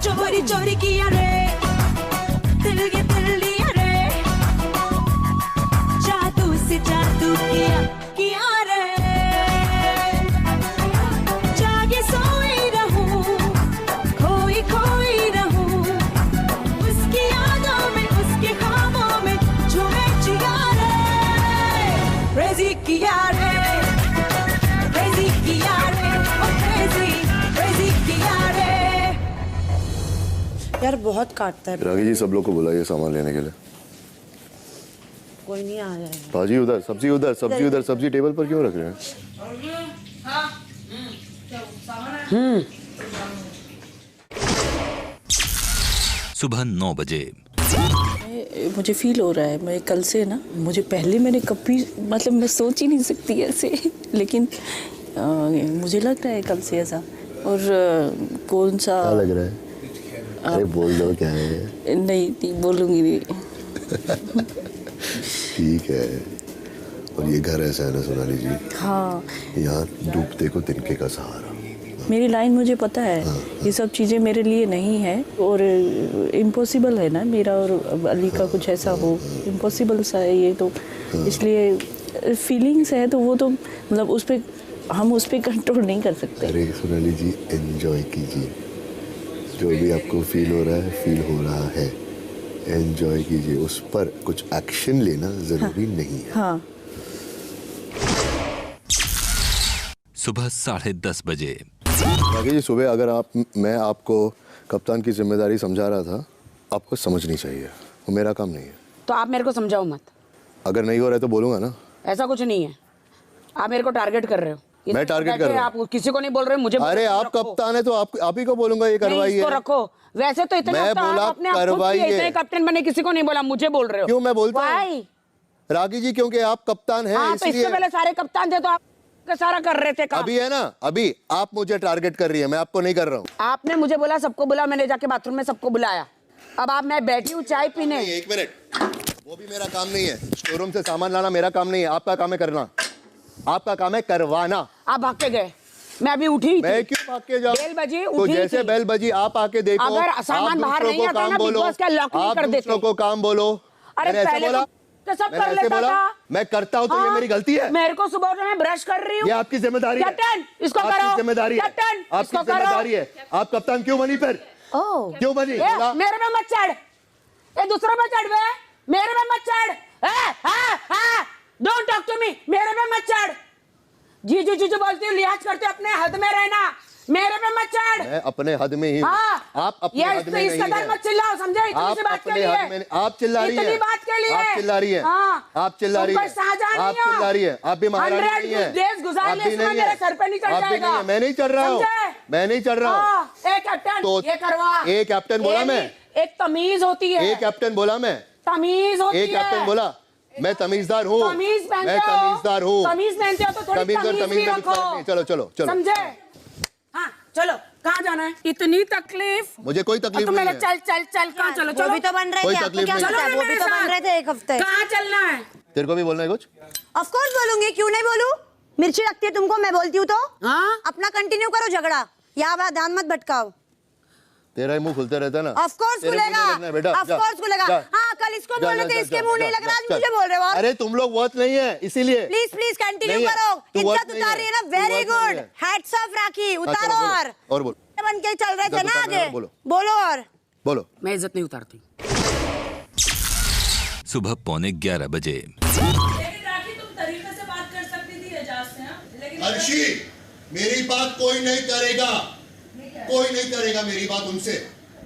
चोरी चोरी किया रे, दिल ये दिल लिया रे, जादू से जादू किया रे, जागे सोई रहूं, खोई खोई रहूं, उसकी यादों में उसके ख्वाबों में झूमे जिया रे, क्रेजी किया रे, क्रेजी किया रे, ओ क्रेजी क्रेजी किया रे। यार बहुत काटता है। रागी जी सब लोग को बुलाइए सामान लेने के लिए। कोई नहीं आ जाएगा। भाजी उधर, सब्जी उधर, सब्जी उधर, सब्जी टेबल पर क्यों रख रहे हैं? सुबह 9 बजे। मुझे फील हो रहा है, मैं कल से ना, मुझे पहले मैंने कभी मतलब मैं सोच ही नहीं सकती ऐसे, लेकिन मुझे लग रहा है कल से ऐसा। और कौन सा लग रहा है? अरे बोल दो क्या है। नहीं बोलूंगी नहीं। ठीक है। और ये घर ऐसा है ना सोनाली जी। हाँ। यहाँ डूबते को तिनके का सहारा। मेरी लाइन मुझे पता है। ये सब चीज़ें मेरे लिए नहीं है और इम्पॉसिबल है ना, मेरा और अली का कुछ ऐसा हो, इम्पॉसिबल सा है ये तो। इसलिए फीलिंग्स है तो वो तो मतलब उस पर हम उस पर कंट्रोल नहीं कर सकते। अरे सोनाली जी एंजॉय कीजिए, जो भी आपको फील हो रहा है, फील हो रहा है, एंजॉय कीजिए। उस पर कुछ एक्शन लेना जरूरी नहीं है। हाँ। सुबह 10:30 बजे। रागी जी सुबह अगर मैं आपको कप्तान की जिम्मेदारी समझा रहा था, आपको समझनी चाहिए, वो मेरा काम नहीं है। तो आप मेरे को समझाओ मत। अगर नहीं हो रहा है तो बोलूंगा ना। ऐसा कुछ नहीं है, आप मेरे को टारगेट कर रहे हो। मैं टारगेट कर रहा हूँ। आप किसी को नहीं बोल रहे, मुझे। अरे आप कप्तान है तो आप ही को बोलूंगा ये करवाइए। इसको रखो। वैसे तो इतने मैं बोला करवाइए। कैप्टन बने, किसी को नहीं बोला, मुझे बोल रहे हो। क्यों मैं बोलता हूँ रागी जी, क्योंकि आप कप्तान हैं। तो इससे पहले सारे कप्तान थे तो आप सारा कर रहे थे काम। अभी है ना, अभी आप मुझे टारगेट कर रही है, मैं आपको नहीं कर रहा हूँ। आपने मुझे बोला सबको बुला, मैंने जाके बाथरूम में सबको बुलाया। अब आप, मैं बैठी हूँ चाय पीने। एक मिनट, वो भी मेरा काम नहीं है। शोरूम से सामान लाना मेरा काम नहीं है, आपका काम है करना। आपका काम है करवाना। आप भाग के गए, मैं अभी उठी। मैं क्यों भाग के जाऊं? बेल बजी, तो जैसे बेल बजी आप आके देखो। अगर सामान बाहर नहीं आता ना, बिग बॉस का लॉक नहीं कर देते। दूसरों को काम बोलो। अरे पहले बोला तो सब कर लेता था। मैं करता हूँ तो ये मेरी गलती है। मेरे को सुबह उठकर मैं ब्रश कर रही हूँ। ये आपकी जिम्मेदारी है। कैप्टन इसको करो। आपकी जिम्मेदारी है। कैप्टन आपकी जिम्मेदारी है। आप कप्तान क्यों बनी फिर? क्यों बनी? मेरे में मत चढ़, ये दूसरों में चढ़ बे, मेरे में मत चढ़। डोंट टॉक टू मी, मेरे में मत चढ़। जीजू जीजू बोलती हूँ, लिहाज करते अपने हद में रहना, मेरे पे मत चढ़। मैं अपने हद में ही हूँ। आप अपने हद में नहीं है। मत चिल्लाओ, समझे? इतनी सी बात के लिए आप चिल्ला रही हैं। इतनी बात के लिए आप चिल्ला रही हैं। आप चिल्ला रही हैं। आप चिल्ला रही हैं। आप भी महारानी नहीं है। 100 डेज गुजार ले, इसमें मेरे सर पे नहीं चढ़ जाएगा। मैं नहीं चढ़ रहा हूँ, मैं नहीं चढ़ रहा हूँ। एक कैप्टन ये करवा, एक कैप्टन बोला मैं। एक तमीज होती है। एक कैप्टन बोला मैं। तमीज होती है। एक कैप्टन बोला मैं तमीजदार हूँ। तमीज पहनते मैं तमीजदार हूँ। तमीज पहनते हो तो थोड़ी तमीज भी रखो। चलो चलो चलो, समझे? हाँ चलो, कहाँ जाना है? इतनी तकलीफ? मुझे कोई तकलीफ नहीं है। चल चल चल, कहाँ चलो? वो भी तो बन रहे थे, आपको क्या लगता है? वो भी तो बन रहे थे एक हफ्ते। कहाँ चलना है? तेरे को भी बोलना है कुछ? ऑफ कोर्स बोलूंगी, क्यों नहीं बोलूं? मिर्ची लगती है तुमको, मैं बोलती हूँ तो। हाँ? अपना कंटिन्यू करो झगड़ा, यहाँ ध्यान मत भटकाओ। तेरा ही मुंह खुलता रहता है ना। ऑफ कोर्स खुलेगा, ऑफ कोर्स खुलेगा। हाँ कल इसको बोल रहे थे, इसके मुंह नहीं लग रहा, आज मुझे बोल रहे हो। अरे तुम लोग वर्थ नहीं है, इसीलिए। प्लीज प्लीज कंटिन्यू करो। इज्जत उतार रही है ना, वेरी गुड, हैट्स ऑफ राखी, उतारो। और बोल, बन के चल रहे थे ना आगे, बोलो और बोलो। मैं इज्जत नहीं उतारती। सुबह 11:15 बजे। अर्शी, मेरी बात कोई नहीं करेगा, कोई नहीं करेगा मेरी बात उनसे।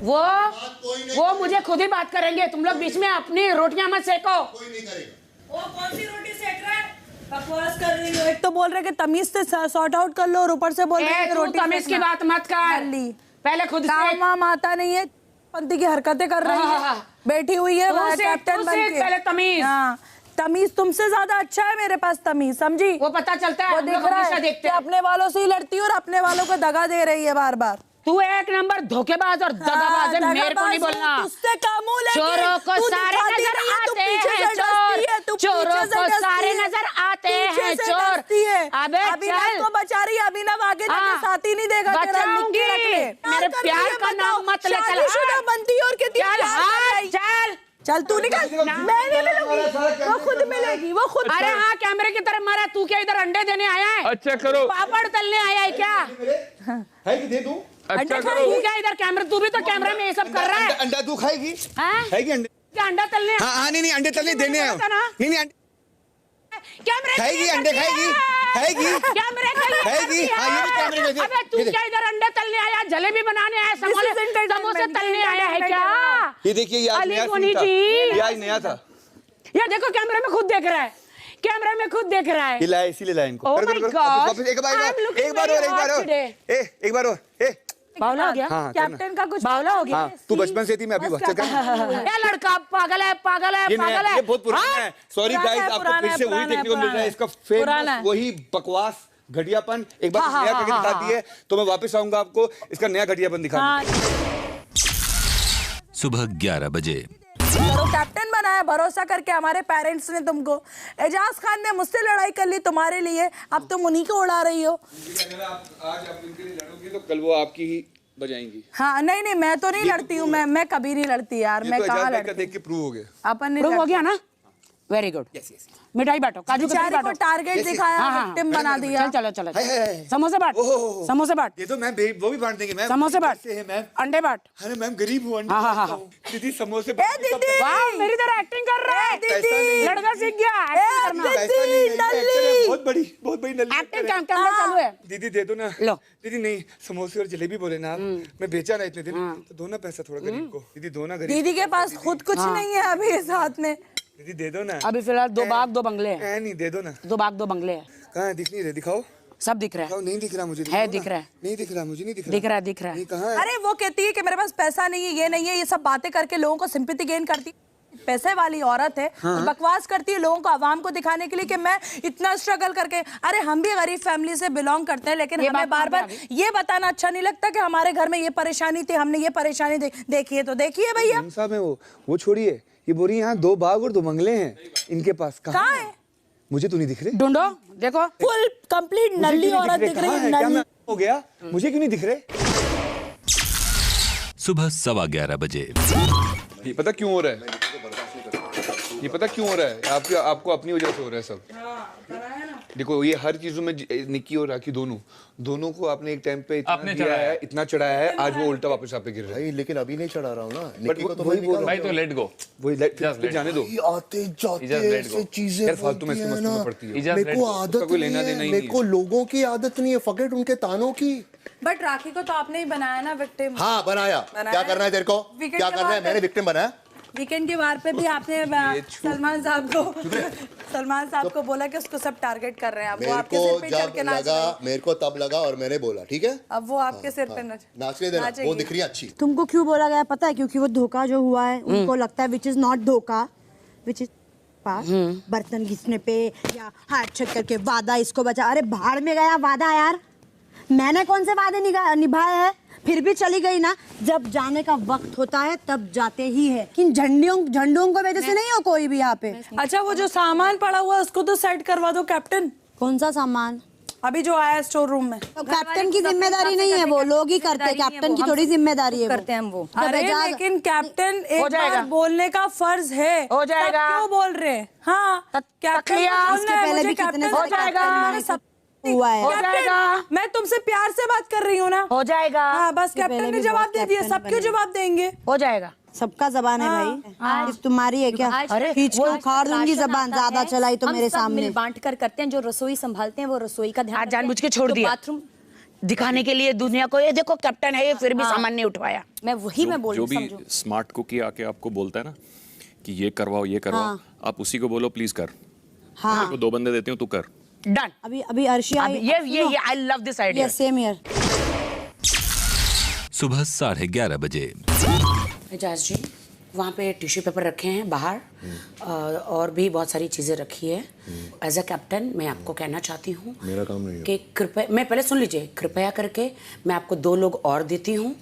वो मुझे खुद ही बात करेंगे, तुम लोग बीच में अपनी रोटियां मत सेको। कोई नहीं करेगा। वो कौन सी रोटी सेक रहा है? बकवास कर रही हो। एक तो बोल रहे कि तमीज से सॉर्ट आउट कर लो और ऊपर से बोल रहे रोटी तमीज की बात मत कर, पहले खुद से। काम वाम आता नहीं है, पंथी की हरकतें कर रही है, बैठी हुई है कैप्टन बन के। पहले तमीज। हाँ, तमीज तुमसे ज्यादा अच्छा है मेरे पास तमीज, समझी? वो पता चलता है, वो दिख रहा है कि अपने वालों से ही लड़ती है और अपने वालों को दगा दे रही है बार बार। तू एक नंबर धोखेबाज और दगाबाज है, मेरे को नहीं बोलना। तुझसे काम लेके चोरों को सारे नजर आते हैं चोर, चोरों को सारे नजर आते हैं चोर। अबे अभिनव को बचा रही है, अभिनव आगे जाके साथ ही नहीं देगा। बचाऊंगी, मेरे प्यार का नाम मत ले। शादीशुदा बनती और कितनी चल चल तू निकल, मैं नहीं मिलूंगी, वो खुद मिलेगी, वो खुद। अरे हाँ, कैमरे की तरफ मारा। तू क्या इधर अंडे देने आया है? अच्छा करो, पापड़ तलने आया है क्या? है कि दे दूं? अच्छा करो। तू क्या इधर कैमरा, तू भी तो कैमरा में ये सब कर रहा है। अंडा तू खाएगी? खाएगी अंडे? क्या अंडा तलने? हाँ नहीं अंडे तलने देने हैं। नहीं कैमरे खाएगी, अंडे खाएगी, खाएगी, कैमरे खाएगी। हाँ ये भी कैमरे में। अबे तू क्या इधर अंडे तलने आया, जलेबी बनाने आया, समोसे तलने आया है क्या? ये देखिए, ये आज नया था। ये देखो कैमरे में खुद देख रहा है, कैमरे में खुद देख रहा है। लाया इसीलिए लाया इनको। Oh my God! एक बार और बावला हो गया। हाँ, कैप्टन का कुछ बावला हो गया। हाँ, तू बचपन से थी, मैं अभी बच्चा क्या लड़का पागल है, पागल है, पागल है। ये बहुत पुराना है। सॉरी गाइस, आपको फिर से वही देखने को मिल रहा है, इसका फेमस वही बकवास घटियापन। एक बार नया करके दिखा दिए तो मैं वापस आऊंगा आपको इसका नया घटियापन दिखाने। सुबह 11 बजे। तो कैप्टन बनाया भरोसा करके हमारे पेरेंट्स ने तुमको। एजाज खान ने मुझसे लड़ाई कर ली तुम्हारे लिए, अब तुम उन्हीं को उड़ा रही हो। अगर आज आप इनके लिए लड़ोगी तो कल वो आपकी ही बजाएंगी। हाँ नहीं मैं तो नहीं लड़ती हूँ, मैं कभी नहीं लड़ती यार, मैं कहाँ लड़ती। देख के प्रूव हो गया। अपन प्रूव हो गया ना, वेरी गुड। मिठाई बांटो, काजू कतली बांटो। टारगेट दिखाया, विक्टिम बना दिया। चलो समोसे बांट, समोसे बांट। ये तो मैम वो भी बांट देंगे मैम। समोसे बांट, अंडे बांट। अरे मैम गरीब हूँ, दीदी समोसे। वाह, मेरी तरह एक्टिंग कर रहा है दीदी, लड़का सीख गया बहुत बड़ी नल्ली एक्टिंग। कैमरा चालू है। दीदी दे दो ना। लो दीदी, नहीं समोसे और जलेबी बोले ना आप, मैं बेचा ना इतने दिन, तो दो ना पैसा थोड़ा गरीब को। दीदी दो ना गरीब। दीदी के पास खुद कुछ नहीं है अभी इस हाथ में। दीदी दे दो ना। अभी फिलहाल 2 बाग 2 बंगले हैं। नहीं दे दो ना। 2 बाग 2 बंगले हैं। कहाँ दिख नहीं रहे? दिखाओ। सब दिख रहा है। नहीं दिख रहा मुझे। है दिख रहा है। नहीं दिख रहा मुझे, नहीं दिख रहा। दिख रहा है। कहाँ है? अरे वो कहती है कि मेरे पास पैसा नहीं है, ये नहीं है, ये सब बातें करके लोगों को सिंपैथी गेन करती। पैसे वाली औरत है, तो बकवास करती है लोगों को, आवाम को दिखाने के लिए कि मैं इतना स्ट्रगल करके। अरे हम भी गरीब फैमिली से बिलोंग करते हैं, लेकिन हमें बार बार ये बताना अच्छा नहीं लगता कि हमारे घर में ये परेशानी थी, हमने ये परेशानी देखी है। तो देखिए भैया, कौन सा में वो छोड़िए, ये बोरी यहाँ 2 बाग और 2 बंगले हैं इनके पास। कहाँ है? मुझे तो नहीं दिख रहे। ढूंढो, देखो फुल कंप्लीट नल्ली औरत दिख रही है। क्या हो गया? मुझे क्यों नहीं दिख रहे? सुबह 11:15 बजे। ये पता क्यों हो रहा है? ये पता क्यों हो रहा है? आपको अपनी वजह से हो रहा है सब। देखो ये हर चीजों में निक्की और राखी दोनों को आपने एक टाइम पे इतना चढ़ाया है, आज वो उल्टा वापस आप पे गिर रहा है। लेकिन अभी नहीं चढ़ा रहा हूँ ना, बट भाई तो लेट गो, वही जाने दो। आते जाते ऐसे चीजें फालतू में इसको मस्ती में पड़ती है। मेरे को आदत नहीं है, मेरे को लोगों की आदत नहीं है, फकेट उनके तानों की। बट राखी को तो आपने ही बनाया ना विक्टिम। हाँ बनाया। क्या करना है तेरे को? क्या करना है? मैंने विक्टिम बनाया। वीकेंड के वार पे भी आपने सलमान साहब को बोला कि उसको सब टारगेट कर रहे हैं। वो आपके सिर पे चढ़ के नाच रहे हैं। मेरे को तब लगा और मैंने बोला ठीक है, अब वो आपके सिर पे नाचने देना। वो दिख रही है अच्छी। तुमको क्यों बोला गया पता है? क्योंकि वो धोखा जो हुआ है उनको लगता है विच इज नॉट धोखा, विच इज बर्तन घिसने पे या हाथ छक करके वादा इसको बचा। अरे भाड़ में गया वादा यार, मैंने कौन से वादे निभाए हैं? फिर भी चली गई ना। जब जाने का वक्त होता है तब जाते ही है। किन झंडों को वजह से नहीं हो कोई भी यहाँ पे। अच्छा वो जो सामान पड़ा हुआ है उसको तो सेट करवा दो कैप्टन। कौन सा सामान? अभी जो आया स्टोर रूम में। तो कैप्टन की जिम्मेदारी नहीं है, वो लोग ही करते हैं। कैप्टन की थोड़ी जिम्मेदारी है, करते हैं वो। अरे लेकिन कैप्टन एक बार बोलने का फर्ज है। हो जाएगा। क्यों बोल रहे? हाँ पहले भी कितने हो जाएगा, हुआ है। हो जाएगा। मैं तुमसे प्यार से बात कर रही हूँ ना। हो जाएगा। हाँ बस कैप्टन ने जवाब दे दिया, सब क्यों जवाब देंगे? हो जाएगा। सबका जबान है भाई, तुम्हारी है क्या? अरे खींच के उखाड़ दूंगी जबान, ज्यादा चलाई तो मेरे सामने। बांट कर करते हैं, जो रसोई संभालते हैं वो रसोई का ध्यान जानबूझ के छोड़ दिया बाथरूम दिखाने के लिए दुनिया को, ये देखो कैप्टन है ये, फिर भी सामान नहीं उठवाया। मैं वही मैं बोल जो रही भी स्मार्ट कुकी आके आपको बोलता है ना कि ये करवाओ ये करवाओ, आप उसी को बोलो प्लीज कर। मेरे को 2 बंदे देती हूँ, तू कर। डन। अभी अर्शिया, ये I love this idea. Yes same here. सुबह 11:30 बजे। एजाज जी, वहाँ पे टिश्यू पेपर रखे हैं बाहर, और भी बहुत सारी चीज़ें रखी है। एज अ कैप्टन मैं आपको कहना चाहती हूँ मेरा काम नहीं है कि कृपया, मैं पहले सुन लीजिए, कृपया करके मैं आपको 2 लोग और देती हूँ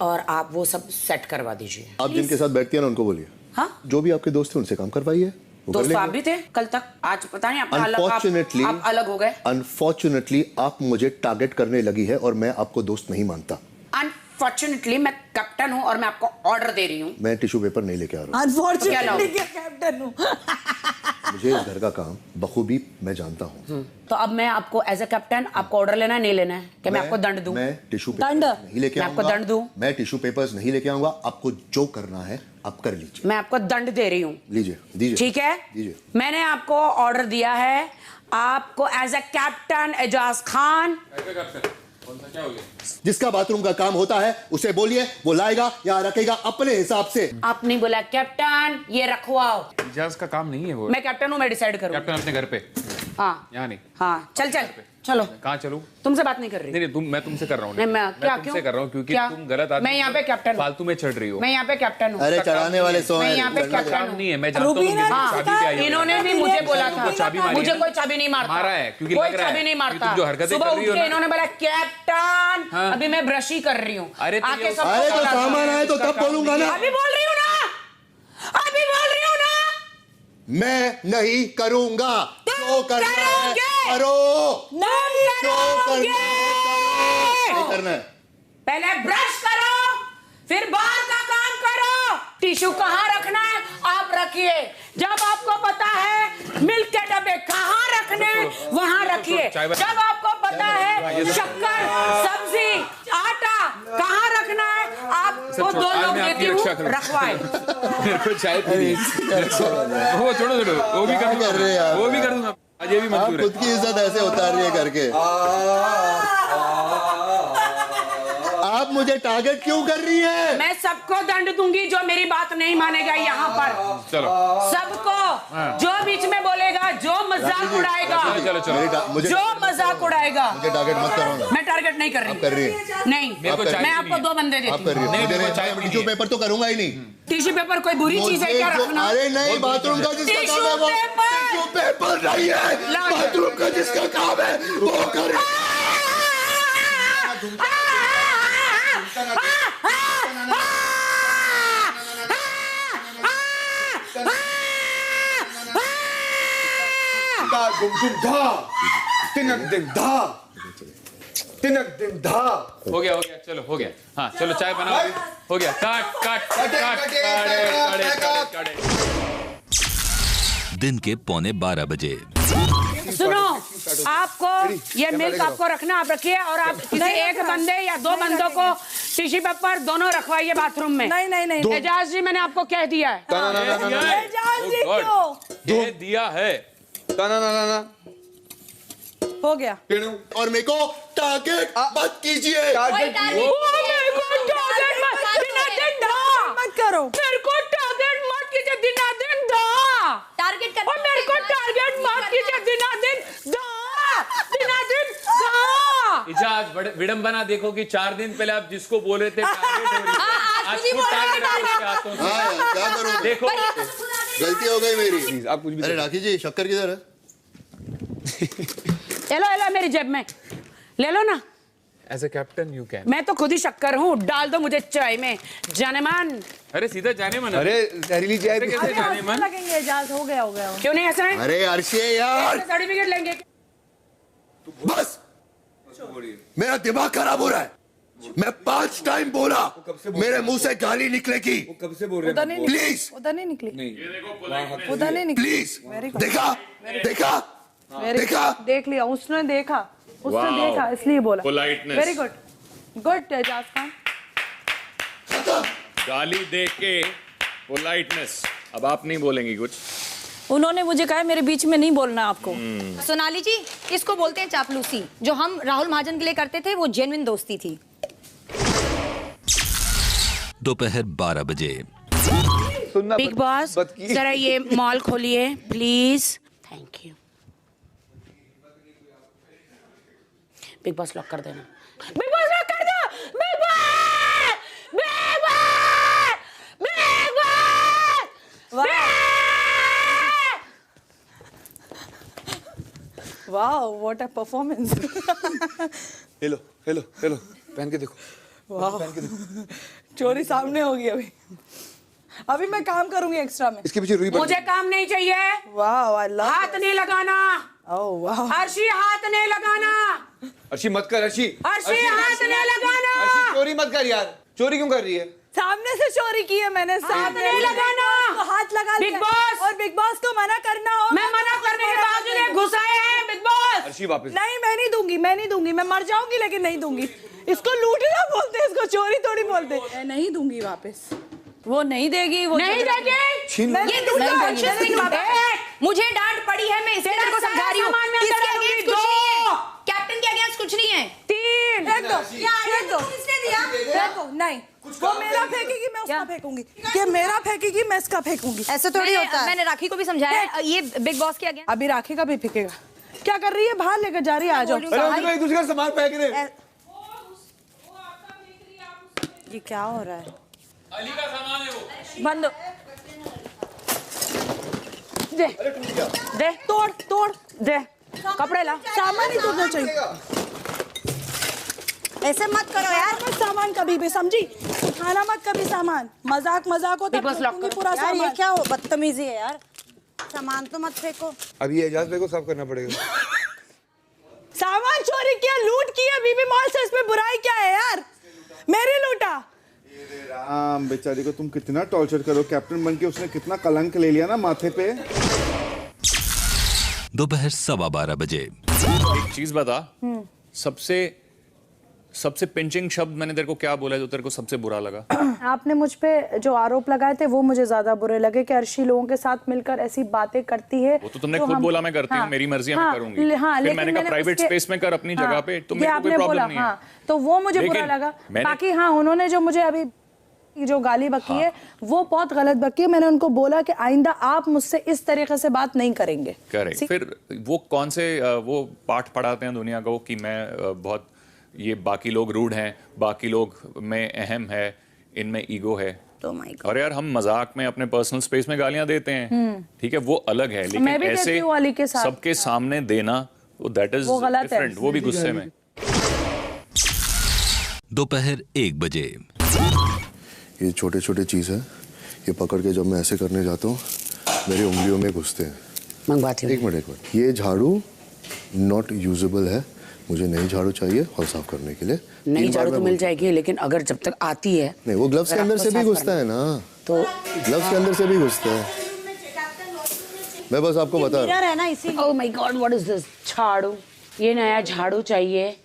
और आप वो सब सेट करवा दीजिए। आप जिनके साथ बैठती है ना उनको बोलिए, हाँ जो भी आपके दोस्त थे उनसे काम करवाइए। दोस्त तो आप भी थे कल तक, आज पता नहीं आप अलग हो गए। अनफॉर्चुनेटली आप मुझे टारगेट करने लगी है और मैं आपको दोस्त नहीं मानता। अनफॉर्चुनेटली मैं कैप्टन हूँ और मैं आपको ऑर्डर दे रही हूँ। मैं टिश्यू पेपर नहीं लेके आ रहा हूँ। अनफॉर्चुनेटली क्या कैप्टन हूँ। मुझे इस घर का काम बखूबी मैं जानता हूँ। तो अब मैं आपको एज अ कैप्टन आपको ऑर्डर लेना है नहीं लेना है कि मैं आपको दंड दूं? मैं टिश्यू पेपर नहीं लेके आऊंगा। मैं आपको दंड दूं? मैं टिश्यू पेपर्स नहीं लेके आऊंगा। आपको जो करना है आप कर लीजिए। मैं आपको दंड दे रही हूँ। लीजिए दीजिए। ठीक है, दीजिए। मैंने आपको ऑर्डर दिया है, आपको as a captain Aijaz Khan. जिसका बाथरूम का काम होता है उसे बोलिए, वो लाएगा या रखेगा अपने हिसाब से। आप नहीं बोला कैप्टन ये रखवाओ। एजाज का काम नहीं है वो। मैं कैप्टन हूँ, मैं डिसाइड करूँ। कैप्टन अपने घर पे। हाँ यहाँ नहीं। हाँ चल चलो। कहाँ चलूं? तुमसे बात नहीं कर रही। नहीं मैं तुमसे कर रहा हूँ। मैं क्या तुमसे कर रहा हूँ क्योंकि क्या? तुम गलत आदमी, मैं यहाँ पे कैप्टन, फालतू में चढ़ रही हो। मैं यहाँ पे कैप्टन हूँ। अरे चढ़ाने वाले सो मैं यहाँ पे कैप्टन नहीं है, मैं जानता हूँ। इन्होंने भी मुझे बोला था, मुझे कोई चाबी नहीं मारता। मारा है क्योंकि कोई चाबी नहीं मारता। जो हरकतें सुबह कर उठ रही हो के इन्होंने बोला कैप्टन, अभी मैं ब्रश ही कर रही हूँ। अरे आके तो सामान आए तो तब बोलूंगा ना। अभी बोल रही हूँ ना, अभी बोल रही हूँ ना। मैं नहीं करूंगा। जो करना है करो। जो करना है पहले ब्रश करो, फिर बाहर का काम करो। टिश्यू कहाँ रखना है आप रखिए। जब आपको पता है मिल्क के डब्बे कहाँ रखने वहां रखिए। जब आपको पता है शक्कर, सब्जी, आटा कहाँ रखना है, आपको 2 लोग देती हूँ रखवाए। मेरे को चाय पीनी है। वो छोड़ो वो भी कर दूंगा, वो भी कर दूंगा। ये भी मंजूर है। खुद की इज्जत ऐसे उतार रही है करके। आप मुझे टारगेट क्यों कर रही है? मैं सबको दंड दूंगी जो मेरी बात नहीं मानेगा यहाँ पर। चलो सबको, जो बीच में बोलेगा, जो मजाक उड़ाएगा, चलो जो मजाक उड़ाएगा। मुझे टारगेट मत करो। मैं टारगेट नहीं कर रही। कर रही है। नहीं, मैं आपको 2 बंदे देती हूँ। टिश्यू पेपर तो करूंगा ही नहीं। टिश्यू पेपर कोई बुरी चीज है क्या रखना? अरे नहीं, बाथरूम का जिसका काम है वो टिश्यू पेपर नहीं है। बाथरूम का जिसका काम है वो करे। हो गया चलो हो गया। हाँ चलो चाय बनाओ। हो गया। काट दिन के 11:45 बजे। सुनो, आपको ये मिल्क आपको रखना, आप रखिए। और आप किसी एक बंदे या 2 बंदों को टिश्यू पेपर दोनों रखवाइए बाथरूम में। नहीं। एजाज जी मैंने आपको कह दिया है। एजाज जी क्यों? ये दिया है। हो गया। और मेरे को टारगेट मत कीजिए। टारगेट मत करो। मेरे को टारगेट मत कीजिए दिनादिन दा। टारगेट कर। और मेरे को टारगेट मत कीजिए दिनादिन दा। इजाज विडंबना देखो कि 4 दिन पहले आप जिसको बोल रहे थे टारगेट हो रही है, आज खुद टारगेट हो रही है हाथों से। क्या करूं? देखो गलती हो गई मेरी। आप कुछ भी। अरे राखी जी, शक्कर किधर है? ले लो मेरी जेब में ले लो ना। As a captain you can. मैं तो खुद ही शक्कर हूँ, डाल दो मुझे चाय में। जाने मन। अरे सीधा जाने मन। अरे जहरीली चाय कैसे जाने मन? लगेंगे एजाज। हो गया क्यों नहीं हंस रहे? अरे अर्शिया यार, सर्टिफिकेट लेंगे। बस मेरा दिमाग खराब हो रहा है। मैं 5 टाइम बोला, मेरे मुंह से गाली निकलेगी। कब से बोल रहे हैं? प्लीज उधर नहीं निकली। उधर नहीं निकली। प्लीज। देखा देख लिया उसने, देखा इसलिए बोला। Politeness. Very good Aijaz Khan. गाली दे के पोलाइटनेस। अब आप नहीं बोलेंगी कुछ? उन्होंने मुझे कहा मेरे बीच में नहीं बोलना आपको। सोनाली जी, इसको बोलते हैं चापलूसी। जो हम राहुल महाजन के लिए करते थे वो जेन्युइन दोस्ती थी। दोपहर 12 बजे। बिग बॉस जरा ये मॉल खोलिए please. Thank you. Big boss lock कर देना। बिग बॉस लॉक कर दो। Big boss, big boss, big boss. Wow, what a performance. Hello hello hello, पहन के देखो। वाह, पहन के देखो। चोरी सामने होगी अभी मैं काम करूंगी एक्स्ट्रा में। इसके पीछे रुई बन। मुझे काम नहीं चाहिए। वाह, आई लव। हाथ नहीं लगाना। ओह वाह। अर्शी हाथ नहीं लगाना। अर्शी मत कर, अर्शी। अर्शी हाथ नहीं लगाना। अर्शी चोरी मत कर यार, चोरी क्यों कर रही है? सामने से चोरी की है मैंने। हाथ नहीं लगाना। तो हाथ लगा बिग बॉस। और बिग बॉस को मना करना हो। मैं मना करने के बावजूद ये घुसाए हैं बिग बॉस। अर्शी वापस। नहीं, मैं नहीं दूंगी, मैं नहीं दूंगी। मैं मर जाऊंगी लेकिन नहीं दूंगी। इसको लूटना बोलते हैं, इसको चोरी थोड़ी बोलते। मैं नहीं दूंगी वापस। वो नहीं देगी, वो नहीं देगी। ये दूसरा कॉन्शियस नहीं बाबा। मुझे डांट पड़ी है, मैं इसलिए तेरे को समझा रही हूँ। इसके अगेंस्ट कुछ नहीं है, कैप्टन के अगेंस्ट कुछ नहीं है। 3 फेंक दो, फेंक दो। किसने दिया? फेंक दो। नहीं, वो मेरा फेंकेगी, मैं उसका फेंकूंगी। ये मेरा फेंकेगी, मैं इसका फेंकूंगी। ऐसे थोड़ी होता है। मैंने राखी को भी समझाया, ये बिग बॉस के अगेंस्ट। अभी राखी का भी फेंकेगा। क्या कर रही है? बाहर लेकर जा रही है। आ जाओ। एक दूसरे का सामान फेंक रहे। ये क्या हो रहा है? अली का सामान है वो। बंद। दे दे, तोड़ तोड़ दे, कपड़े ला। सामान ही तोड़ना चाहिए। ऐसे मत करो यार। मत सामान कभी भी, समझी? उठाना मत कभी सामान। मजाक मजाक होता है, पूरा यार ये सामान। क्या हो, बदतमीजी है यार। सामान तो मत फेंको। अभी एजाज भाई को साफ करना पड़ेगा। सामान चोरी किया, लूट किया बीबी मॉल से, इसमें बुराई क्या है यार? मेरी लूटा। राम बेचारी को तुम कितना टॉर्चर करो। कैप्टन बन के उसने कितना कलंक ले लिया ना माथे पे। दोपहर 12:15 बजे। एक चीज बता, सबसे पिंचिंग शब्द मैंने तेरे को क्या बोला जो तेरे को सबसे बुरा लगा? आपने मुझ पे जो आरोप लगाए थे वो मुझे ज्यादा बुरे लगे कि अर्शी लोगों के साथ मिलकर ऐसी बातें करती है। वो तो तुमने खुद बोला मैं करती हूँ, मेरी मर्जी है मैं करूंगी। फिर मैंने कहा प्राइवेट स्पेस में कर अपनी जगह पे, तो मेरे को कोई प्रॉब्लम नहीं है। तो वो मुझे बुरा लगा। बाकी हाँ, उन्होंने जो मुझे अभी जो गाली बकी है वो बहुत गलत बकी है। मैंने उनको बोला कि आइंदा आप मुझसे इस तरीके से बात नहीं करेंगे। करेक्ट। फिर वो कौन से वो पाठ पढ़ाते हैं दुनिया को कि मैं बहुत ये बाकी लोग रूड हैं, बाकी लोग में अहम है, इनमें ईगो है। और यार हम मजाक में अपने पर्सनल स्पेस में गालियां देते हैं, ठीक है, वो अलग है, लेकिन ऐसे सबके सामने देना दैट इज डिफरेंट, वो भी गुस्से में। दोपहर 1 बजे। ये छोटे छोटे चीज़ है, ये पकड़ के जब मैं ऐसे करने जाता हूँ मेरी उंगलियों में घुसते हैं। मंगवाती हूँ। एक मिनट। ये झाड़ू नॉट यूजेबल है, मुझे नई झाड़ू चाहिए हॉल साफ करने के लिए। नई झाड़ू तो मिल जाएगी, लेकिन अगर जब तक आती है नहीं, वो ग्लव्स के अंदर से भी घुसता है ना, तो ग्लव्स के अंदर से भी घुसता है। मैं बस आपको बता रहा हूँ। Oh my God, what is this? झाड़ू, ये नया झाड़ू चाहिए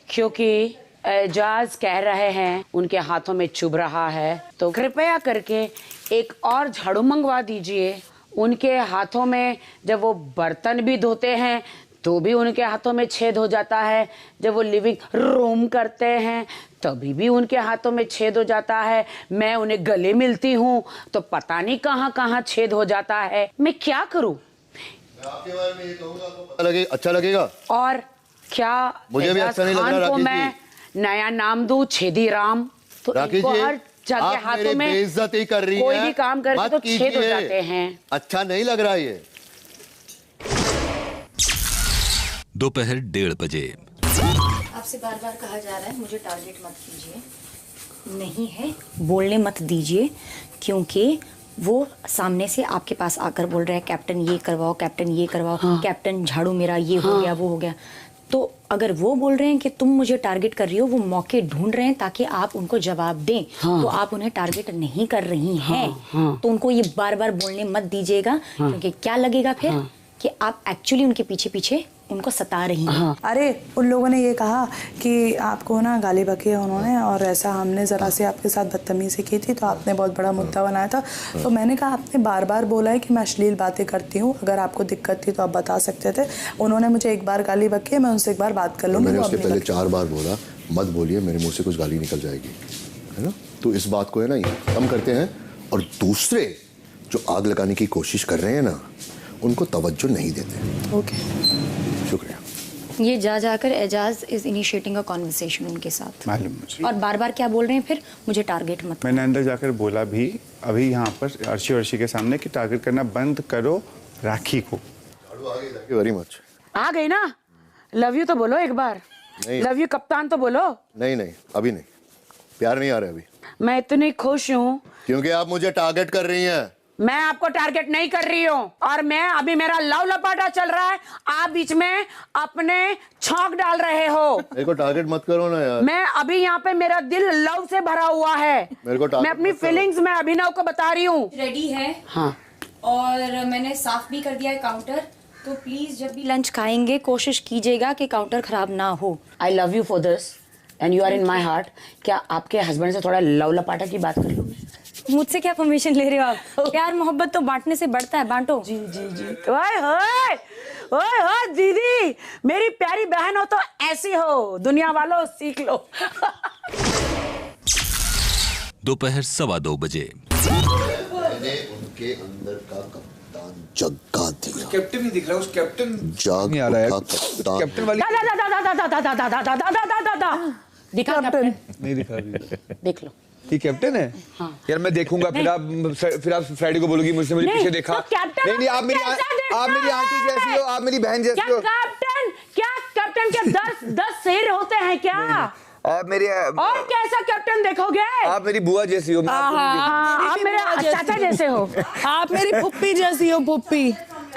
क्योंकि एजाज कह रहे हैं उनके हाथों में चुभ रहा है, तो कृपया करके एक और झाड़ू मंगवा दीजिए। उनके हाथों में जब वो बर्तन भी धोते हैं तो भी उनके हाथों में छेद हो जाता है, जब वो लिविंग रूम करते हैं तभी भी उनके हाथों में छेद हो जाता है। मैं उन्हें गले मिलती हूँ तो पता नहीं कहाँ कहाँ छेद हो जाता है। मैं क्या करूँ? आपके बारे में ये कहूँगा, अच्छा लगेगा? और क्या मुझे भी अच्छा नहीं लग रहा। राकेश मैं नया नाम दूं छेदी राम? तो इनको हर जगह हाथों में बेइज्जती कर रही कोई है। भी काम करके तो छेद हो जाते हैं। अच्छा नहीं लग रहा ये। दोपहर 1:30 बजे। आपसे बार बार कहा जा रहा है मुझे टारगेट मत कीजिए, नहीं है बोलने मत दीजिए, क्योंकि वो सामने से आपके पास आकर बोल रहे हैं कैप्टन ये करवाओ, कैप्टन ये करवाओ, कैप्टन झाड़ू मेरा ये हो गया वो हो गया। तो अगर वो बोल रहे हैं कि तुम मुझे टारगेट कर रही हो, वो मौके ढूंढ रहे हैं ताकि आप उनको जवाब दें, तो आप उन्हें टारगेट नहीं कर रही हैं। तो उनको ये बार बार बोलने मत दीजिएगा, क्योंकि क्या लगेगा फिर कि आप एक्चुअली उनके पीछे पीछे उनको सता रही हैं। हाँ। अरे उन लोगों ने ये कहा कि आपको ना गाली बकी है उन्होंने, और ऐसा हमने ज़रा से आपके साथ बदतमीज़ी की थी तो आपने बहुत बड़ा मुद्दा बनाया था। तो मैंने कहा आपने बार बार बोला है कि मैं अश्लील बातें करती हूँ, अगर आपको दिक्कत थी तो आप बता सकते थे। उन्होंने मुझे एक बार गाली बकी है, मैं उनसे एक बार बात कर लूँगी। मैंने उसके पहले 4 बार बोला मत बोलिए, मेरे मुँह से कुछ गाली निकल जाएगी, है ना। तो इस बात को है ना कम करते हैं, और दूसरे जो आग लगाने की कोशिश कर रहे हैं ना उनको तवज्जो नहीं देते। ओके, शुक्रिया। ये जा जाकर Aijaz is initiating a conversation उनके साथ। मालूम मुझे। और बार बार क्या बोल रहे हैं फिर, मुझे टारगेट मत। मैंने अंदर जाकर बोला भी अभी यहाँ पर अर्शी के सामने कि टारगेट करना बंद करो राखी को। Very much. आ गई ना, लव यू तो बोलो एक बार। लव यू कप्तान तो बोलो। नहीं अभी नहीं, प्यार नहीं आ रहा अभी। मैं इतनी खुश हूँ क्योंकि आप मुझे टारगेट कर रही हैं। मैं आपको टारगेट नहीं कर रही हूँ, और मैं अभी मेरा लव लपाटा चल रहा है, आप बीच में अपने छौंक डाल रहे हो। मेरे को टारगेट मत करो ना यार। मैं अभी यहाँ पे मेरा दिल लव से भरा हुआ है। मेरे को मैं अपनी फीलिंग्स में अभिनव को बता रही हूँ। रेडी है। हाँ, और मैंने साफ भी कर दिया है काउंटर, तो प्लीज जब भी लंच खाएंगे कोशिश कीजिएगा कि काउंटर खराब ना हो। I love you for this and you are in my heart. क्या आपके हस्बैंड से थोड़ा लव लपाटा की बात कर लूँ? मुझसे क्या परमिशन ले रहे हो आप? प्यार मोहब्बत तो बांटने से बढ़ता है, बांटो। जी जी जी। ओए ओए दीदी, मेरी प्यारी बहन हो तो ऐसी हो, दुनिया वालों सीख लो। दोपहर 2:15 बजे। मैंने उनके अंदर का कप्तान जगा दिया। कैप्टन नहीं दिख रहा, उस कैप्टन जाग नहीं आ रहा है कप्तान। कैप्टन वाली दिखा कैप्टन, नहीं दिखा रही। देख लो। ये कैप्टन है। हाँ। यार मैं देखूंगा, फिर आप फ्राइडे को बोलोगी मुझसे मुझे पीछे देखा। तो कैप्टन नहीं आप मेरी आंटी जैसी हो, आप मेरी बहन जैसी हो। क्या कैप्टन के 10 सिर होते हैं क्या? आप मेरी और कैसा कैप्टन देखोगे? आप मेरी बुआ जैसी हो। आप मेरे चाचा जैसे हो। आप मेरी पुप्पी जैसी हो, पुप्पी।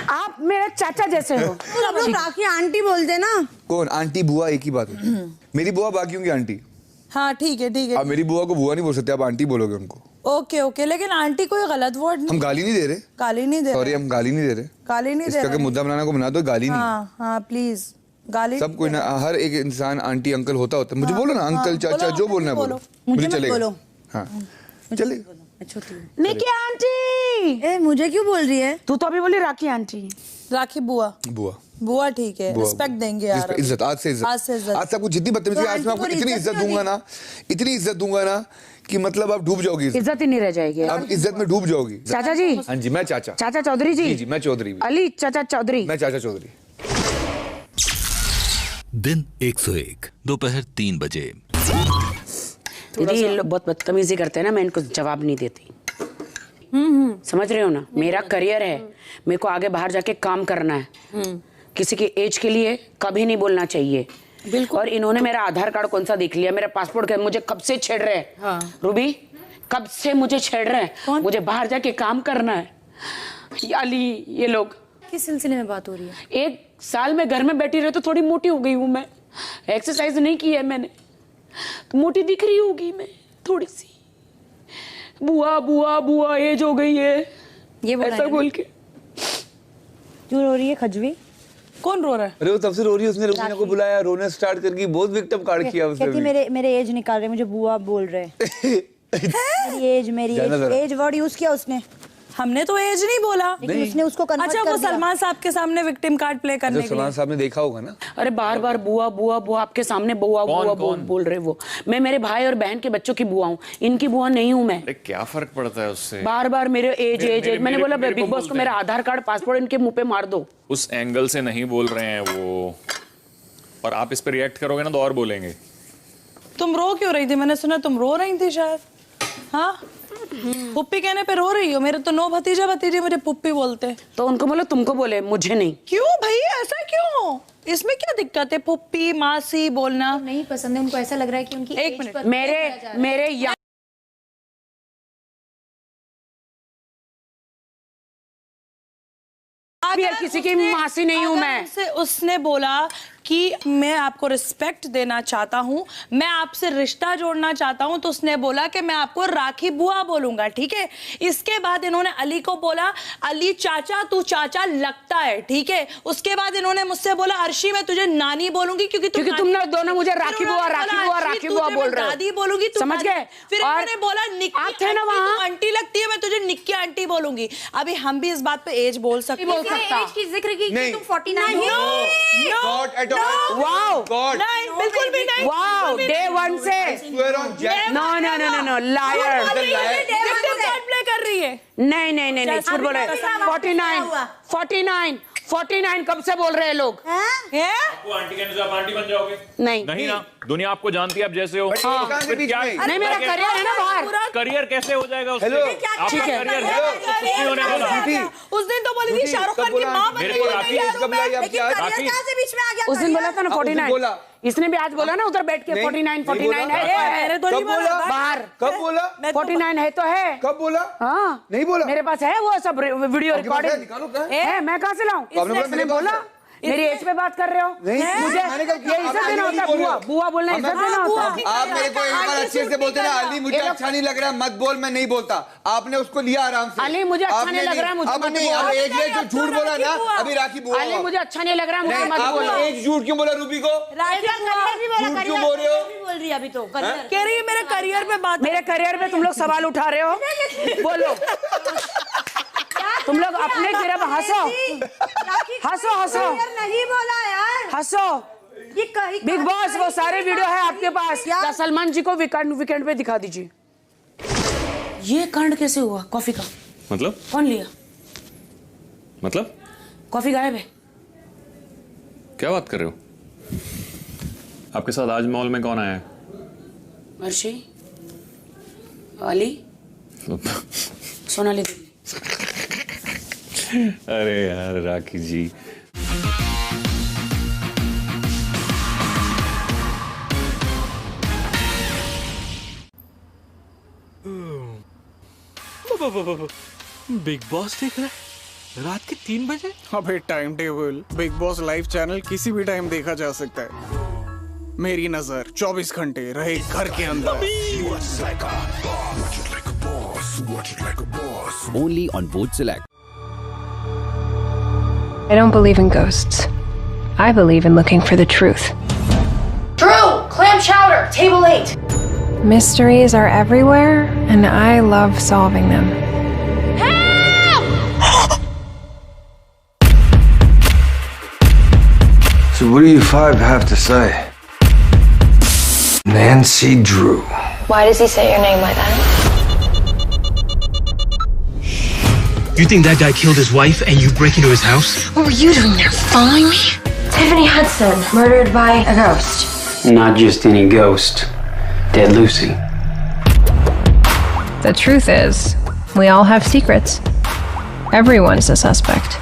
आप मेरे चाचा जैसे हो। सब लोग राखी आंटी बोलते ना। कौन आंटी बुआ एक ही बात है। मेरी बुआ बाकियों की आंटी। हाँ ठीक है। आप मेरी बुआ को बुआ नहीं बोल सकते, आप आंटी बोलोगे उनको। ओके, लेकिन आंटी कोई गलत वर्ड नहीं। हम गाली नहीं दे रहे। गाली नहीं दे सॉरी, हम गाली नहीं दे रहे। गाली नहीं दे इसका रहे। मुद्दा बनाना को बना दो, गाली नहीं। हाँ प्लीज, गाली सब कोई ना, हर एक इंसान आंटी अंकल होता है। मुझे बोलो ना, अंकल चाचा जो बोलना है बोलो, मुझे चलेगा। हाँ चलेगा। निकी आंटी। मुझे क्यों बोल रही है? तू तो अभी बोली राखी आंटी। राखी बुआ। बुआ ठीक है, रिस्पेक्ट देंगे यार। इज्जत, आज से इज्जत। आज से आपको जितनी बदतमीजी, आज मैं आपको इतनी इज्जत दूंगा ना कि मतलब आप डूब जाओगी। इज्जत ही नहीं रह जाएगी। आप इज्जत में डूब जाओगी। चाचा जी। हाँ जी, मैं चाचा। चाचा चौधरी जी। जी मैं चौधरी। अली चाचा चौधरी। मैं चाचा चौधरी। दिन 101 दोपहर 3 बजे। दीदी ये लोग बहुत बदतमीजी करते हैं ना, मैं इनको जवाब नहीं देती। समझ रहे हो ना, मेरा करियर है, मेरे को आगे बाहर जाके काम करना है। किसी की एज के लिए कभी नहीं बोलना चाहिए। बिल्कुल। और इन्होंने मेरा आधार कार्ड कौन सा देख लिया, मेरा पासपोर्ट मुझे कब से छेड़ रहे हैं। हाँ। रूबी कब से मुझे छेड़ रहे हैं, मुझे बाहर जाके काम करना है। अली ये लोग किस सिलसिले में बात हो रही है? 1 साल में घर में बैठी रहे तो थोड़ी मोटी हो गई हूँ मैं, एक्सरसाइज नहीं की है मैंने, तो मोटी दिख रही होगी मैं थोड़ी सी। बुआ बुआ बुआ एज हो गई है, ये ऐसा बोल के। क्यों रो रही है खजवी? कौन रो रहा है? अरे वो तब से रो रही है, उसने रुबीना को बुलाया, रोना स्टार्ट कर गई, बहुत विक्टिम कार्ड किया उसने। कहती मेरे एज निकाल रहे, मुझे बुआ बोल रहे। मेरी एज वर्ड यूज किया उसने। हमने तो एज नहीं बोला, लेकिन उसने उसको कन्वर्ट अच्छा कर वो दिया। सलमान साहब के सामने विक्टिम कार्ड प्ले करने के लिए। सलमान साहब ने देखा होगा ना। अरे बार बार बुआ बुआ बुआ आपके सामने बुआ बुआ बोल रहे वो। मैं मेरे भाई और बहन के बच्चों की बुआ हूँ, इनकी बुआ नहीं हूँ मैं। क्या फर्क पड़ता है उससे? बार बार मेरे एज मैंने बोला बिग बॉस को मेरा आधार कार्ड पासपोर्ट इनके मुंह पे मार दो। उस एंगल से नहीं बोल रहे हैं वो, और आप इस पे रिएक्ट करोगे ना तो और बोलेंगे। तुम रो क्यों रही थी? मैंने सुना तुम रो रही थी शायद। हाँ पुप्पी कहने पे रो रही हो? मेरे तो 9 भतीजे मुझे पुप्पी बोलते। तो उनको बोलो तुमको बोले, मुझे नहीं। क्यों भाई ऐसा क्यों? इसमें क्या दिक्कत है पुप्पी मासी बोलना? नहीं पसंद है उनको, ऐसा लग रहा है कि उनकी एक मिनट मेरे किसी की मासी नहीं हूँ मैं। उसने बोला कि मैं आपको रिस्पेक्ट देना चाहता हूँ, मैं आपसे रिश्ता जोड़ना चाहता हूँ, तो उसने बोला कि मैं आपको राखी बुआ बोलूंगा, ठीक है। इसके बाद इन्होंने अली को बोला अली चाचा तू चाचा लगता है, ठीक है। उसके बाद इन्होंने मुझसे बोला अर्शी मैं तुझे नानी बोलूंगी क्योंकि तुम दोनों मुझे राखी बुआ बोल रहे हो, दादी बोलूंगी, समझ गए। फिर इन्होंने बोला निक्की आप थे ना वहाँ, आंटी लगती है, मैं तुझे निक्की आंटी बोलूंगी। अभी हम भी इस बात पे एज बोल सकते हैं, एज की जिक्र की कि तुम 49 Not at all. Wow. God. नहीं, बिल्कुल भी नहीं। Wow, day one से। Swear on Jack. No, liar. Play कर रही है। नहीं, झूठ बोल रहे हैं। 49 कब से बोल रहे हैं लोग? आपको आंटी कहने से आप आंटी बन जाओगे? नहीं ना, दुनिया आपको जानती है आप जैसे हो। फिर क्या? नहीं, मेरा करियर है ना बाहर। करियर कैसे हो जाएगा उससे? ठीक है। करियर है कुछ नहीं होने वाला। उस दिन तो बोली थी शाहरुख खान की माँ बन मेरे को राखी उस दिन बोला था ना 49। इसने भी आज बोला ना उधर बैठ के 49 है। बाहर कब बोला? 49 है तो है। कब बोला? हाँ नहीं बोला। मेरे पास है वो सब वीडियो रिकॉर्डिंग है। मैं कहाँ से लाऊं? इसने बोला मेरी एज पे बात कर रहे हो? मुझे ये इज्जत देना होता है। बुआ बोलना इज्जत देना होता है। आप मेरे को एक बार अच्छे से बोलते ना अली मुझे अच्छा नहीं लग रहा मत बोल, मैं नहीं बोलता। आपने उसको लिया आराम से। अली मुझे अच्छा नहीं लग रहा मुझे अब नहीं, अब एक ये जो झूठ बोला ना अभी राखी बुआ। अली मुझे अच्छा नहीं लग रहा मुझे मत बोलो। आपने एक झूठ क्यों बोला रूबी को? झूठ क्यों बोल रहे हो? बोल रही अभी तो कह रही है मेरे करियर पे बात। मेरे करियर पे तुम लोग सवाल उठा रहे हो। बोलो तुम लोग अपने गिरफ्त हंसो नहीं बोला यार, हंसो। बिग बॉस वो सारे वीडियो है आपके पास। या सलमान जी को वीकेंड पे दिखा दीजिए। ये कांड कैसे हुआ कॉफी का? मतलब कौन लिया? मतलब कॉफी गायब है। क्या बात कर रहे हो? आपके साथ आज मॉल में कौन आया है? अर्शी, अली, सोनाली। अरे यार राखी जी, बिग बॉस देख रहा है रात के 3 बजे? अबे time table big boss live channel किसी भी टाइम देखा जा सकता है। मेरी नजर 24 घंटे रहे घर के अंदर। Only on Vote Select. I don't believe in ghosts. I believe in looking for the truth. Drew, clam chowder, table 8. Mysteries are everywhere, and I love solving them. So what do you five have to say? Nancy Drew. Why does he say your name like that? You think that guy killed his wife and you break into his house? What were you doing there, following me? Tiffany Hudson, murdered by a ghost. Not just any ghost. Dead Lucy. The truth is, we all have secrets. Everyone's a suspect.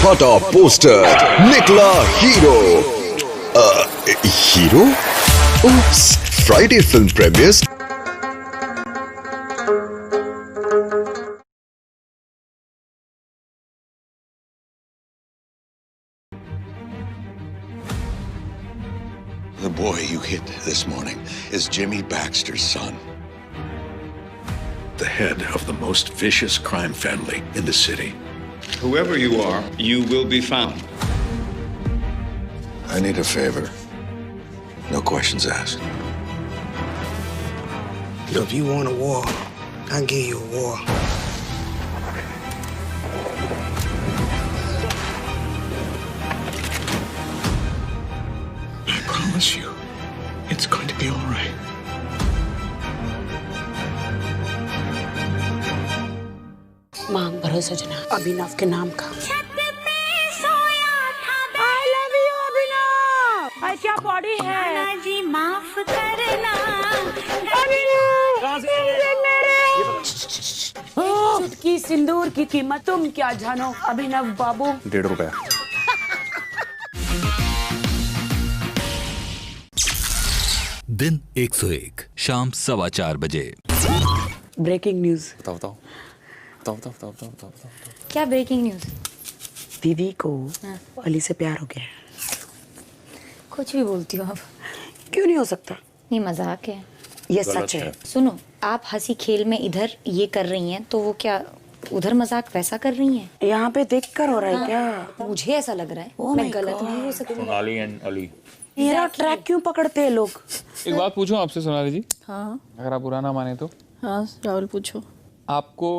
Hot poster निकला hero. Hero? Oops, Friday film premieres. The boy you hit this morning is Jimmy Baxter's son. The head of the most vicious crime family in the city. Whoever you are, you will be found. I need a favor. No questions asked. If you want a war, I'll give you a war. I promise you, it's going to be all right. मांग भरो सजना अभिनव के नाम का। I love you अभिनव। भाई क्या बॉडी है। जी माफ करना। चुटकी सिंदूर की कीमत तुम क्या जानो अभिनव बाबू। 1.5 रुपया। दिन 101 शाम 4:15 बजे। Breaking news. बताओ। क्या ब्रेकिंग न्यूज? दीदी को अली से प्यार हो गया है। कुछ भी बोलती हो आप। क्यों नहीं हो सकता? नहीं, मजाक है। ये सच है। सुनो, आप हंसी खेल में इधर ये कर रही हैं तो वो क्या उधर मजाक वैसा कर रही हैं? यहाँ पे देखकर हो रहा है क्या? मुझे ऐसा लग रहा है। मैं गलत नहीं हो सकती। सोनाली एंड अली। मेरा ट्रैक क्यों पकड़ते हैं लोग? एक बात पूछूं आपसे सोनाली जी? हाँ अगर आप बुरा ना माने तो। हाँ राहुल पूछो। आपको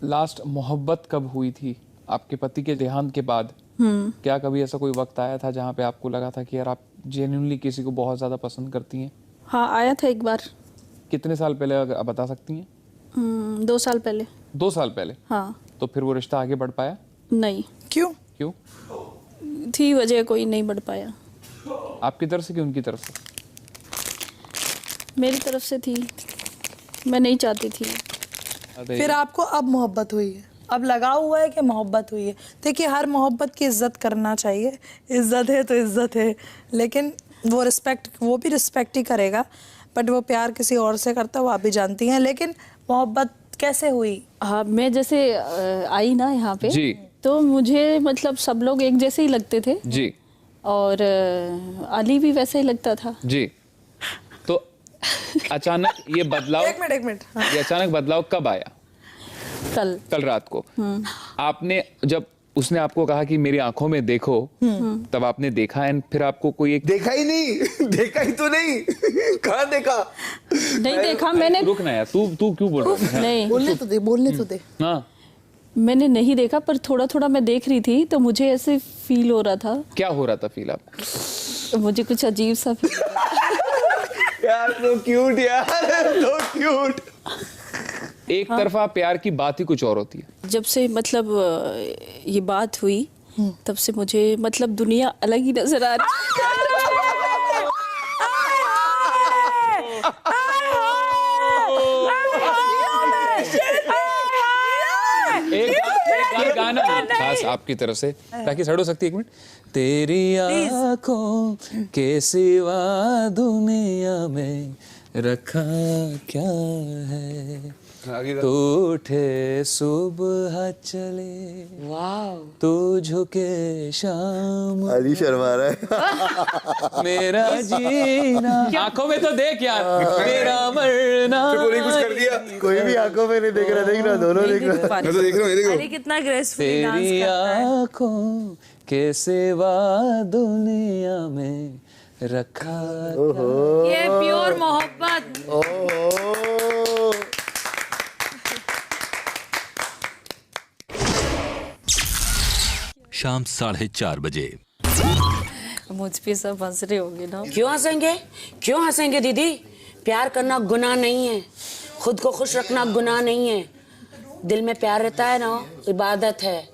लास्ट मोहब्बत कब हुई थी? आपके पति के देहांत के बाद? क्या कभी ऐसा कोई वक्त आया था जहाँ पे आपको लगा था कि यार आप जेन्युइनली किसी को बहुत ज्यादा पसंद करती हैं? हाँ आया था एक बार। कितने साल पहले, अगर आप बता सकती हैं? 2 साल पहले। 2 साल पहले? हाँ। तो फिर वो रिश्ता आगे बढ़ पाया? नहीं। क्यों? थी वजह कोई नहीं बढ़ पाया। आपकी तरफ से कि उनकी तरफ से? मेरी तरफ से थी, मैं नहीं चाहती थी। फिर आपको अब मोहब्बत हुई है, अब लगा हुआ है कि मोहब्बत हुई है। देखिए, हर मोहब्बत की इज्जत करना चाहिए। इज्जत है तो इज्जत है, लेकिन वो रिस्पेक्ट, वो भी रिस्पेक्ट ही करेगा। बट वो प्यार किसी और से करता है, वो आप भी जानती हैं। लेकिन मोहब्बत कैसे हुई? हाँ, मैं जैसे आई ना यहाँ पे जी, तो मुझे मतलब सब लोग एक जैसे ही लगते थे जी, और अली भी वैसे ही लगता था जी। तो अचानक ये बदलाव एक मिनट हाँ। ये अचानक बदलाव कब आया? कल रात को। आपने जब उसने आपको कहा कि मेरी आंखों में देखो, तब आपने देखा एंड फिर आपको कोई एक देखा ही नहीं देखा ही तो नहीं कहाँ देखा? नहीं देखा मैंने। रुक ना यार, तू क्यों बोल रहा है? नहीं, बोलने तो दे। हाँ, मैंने नहीं देखा, पर थोड़ा थोड़ा मैं देख रही थी तो मुझे ऐसे फील हो रहा था। क्या हो रहा था फील आपको? मुझे कुछ अजीब सा फील। यार so क्यूट, यार so क्यूट। एक तरफा प्यार की बात ही कुछ और होती है। जब से मतलब ये बात हुई तब से मुझे मतलब दुनिया अलग ही नजर आ रही एक गाना खास आपकी तरफ से, ताकि सड़ हो सकती है। 1 मिनट। तेरी आंखों के सिवा दुनिया में रखा क्या है, तू उठे सुबह चले, वाव, तू झुके शाम। अली शर्मा रहा है। मेरा जीना आंखों में तो देख यार, मेरा मरना। कुछ कर दिया। कोई भी आंखों में नहीं देख रहा, देख रहा, दोनों देख रहा। मैं तो देख रहा हूँ, देखो। अरे कितना ग्रेसफुली डांस तेरी करता है। आंखों के सिवा दुनिया में रखा। ये प्योर मोहब्बत। शाम 4:30 बजे। मुझ पे सब हंस रहे होंगे ना। क्यों हंसेंगे दीदी? प्यार करना गुनाह नहीं है, खुद को खुश रखना गुनाह नहीं है। दिल में प्यार रहता है ना, इबादत है।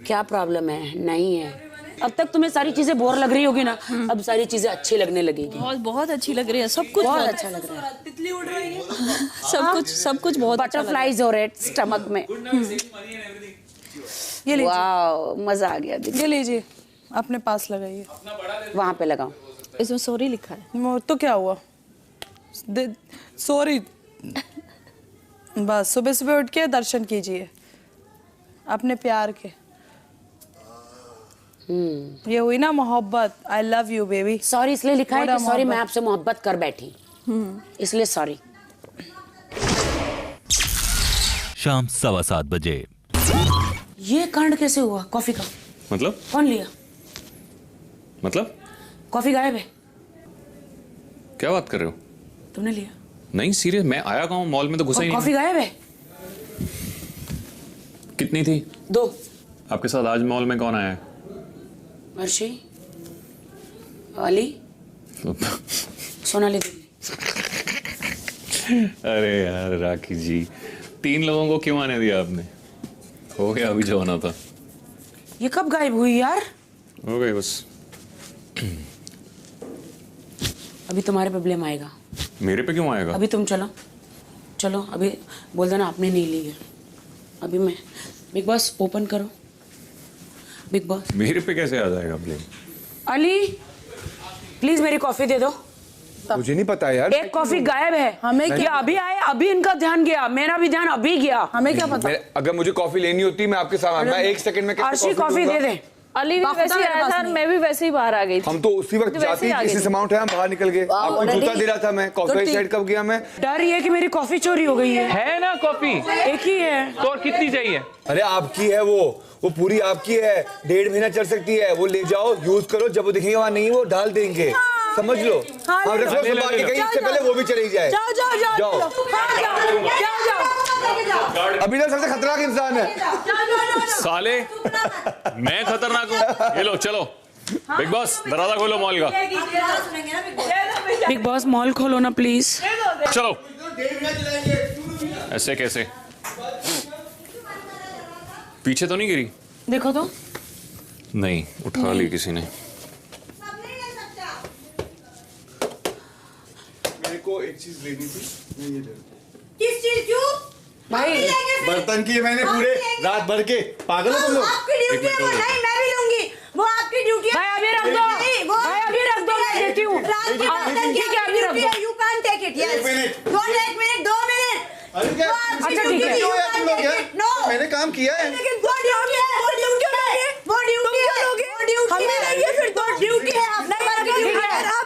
क्या प्रॉब्लम है? नहीं है। अब तक तुम्हें सारी चीजें बोर लग रही होगी ना, अब सारी चीजें अच्छी लगने लगेगी। बहुत अच्छी लग रही है, सब कुछ बहुत अच्छा लग रहा है। तितली उड़ रही है। सब कुछ बहुत बटरफ्लाईज हो रहे स्टमक में। ये लीजिए। वाओ, मजा आ गया दीदी। ये लीजिए, अपने पास लगाइए। वहां पे लगाओ। इसमें सॉरी लिखा है। तो क्या हुआ? सॉरी। बस सुबह सुबह उठ के दर्शन कीजिए अपने प्यार के। ये हुई ना मोहब्बत। आई लव यू बेबी। सॉरी इसलिए लिखा है कि सॉरी मैं आपसे मोहब्बत कर बैठी, इसलिए सॉरी। शाम 7:15 बजे। ये कांड कैसे हुआ? कॉफी का मतलब? कौन लिया? मतलब कॉफी गायब है। क्या बात कर रहे हो? तुमने लिया? नहीं सीरियस, मैं आया कहाँ हूँ, मॉल में तो घुसा ही नहीं। कॉफी गायब है। कितनी थी? 2। आपके साथ आज मॉल में कौन आया है? अर्शी, अली, सोनाली दीदी। अरे यार राखी जी, 3 लोगों को क्यों आने दिया आपने? हो गया अभी जो होना था। ये कब गायब हुई यार? हो गई बस। अभी तुम्हारे पे ब्लेम आएगा। मेरे पे क्यों आएगा? अभी तुम चलो अभी बोल देना आपने नहीं ली है। अभी मैं बिग बॉस ओपन करो। बिग बॉस मेरे पे कैसे आ जाएगा ब्लेम? अली प्लीज मेरी कॉफी दे दो। मुझे नहीं पता यार। एक कॉफी गायब है, हमें ये क्या अभी आए, अभी इनका ध्यान गया, मेरा भी ध्यान अभी गया। हमें क्या पता? अगर मुझे कॉफी लेनी होती मैं आपके साथ, मैं 1 सेकंड में कैसे अर्शी कॉफी दे दे। अली भी वैसे ही आया था और मैं भी वैसे ही बाहर आ गई थी। हम तो उसी वक्त जाती इसी समय उठे, हम बाहर निकल गए। आपको जूता दे रहा था मैं, कॉफी साइड कब गया मैं? डर ये कि मेरी कॉफी चोरी हो गई है ना कॉफी? एक ही है तो और कितनी चाहिए? अरे आपकी है वो पूरी आपकी है, 1.5 महीना चल सकती है। वो ले जाओ, यूज करो, जब वो दिखेगा वहाँ नहीं वो डाल देंगे, समझ लो। हम रख लो संभाल के, कहीं इससे पहले वो भी चली जाए। जाओ जाओ जाओ जाओ अभी तक सबसे खतरनाक इंसान है साले। मैं खतरनाक हूँ? ये लो चलो बिग बॉस, दरवाजा खोलो मॉल का। बिग बॉस मॉल खोलो ना प्लीज। चलो। ऐसे कैसे? पीछे तो नहीं गिरी? देखो तो। नहीं, उठा ली किसी ने। मेरे को एक चीज लेनी थी, मैं ये ले। किस चीज? क्यों भाई बर्तन की मैंने पूरे रात भर के। पागल हो तुम लोग? आपकी ड्यूटी है वो। नहीं, मैं भी लूंगी, वो आपकी ड्यूटी है। भाई अभी रख दो, भाई अभी रख दो, मैं देती हूँ। ठीक है अभी रख दो। You can't take it. Yes, 1 minute 2 minute. अरे क्या? अच्छा ठीक है। नो, मैंने काम किया है। लेकिन वो ड्यूटी है, वो ड्यूटी है, वो ड्यूटी है, वो ड्यूटी है। नहीं है फिर तो ड्यूटी है। आप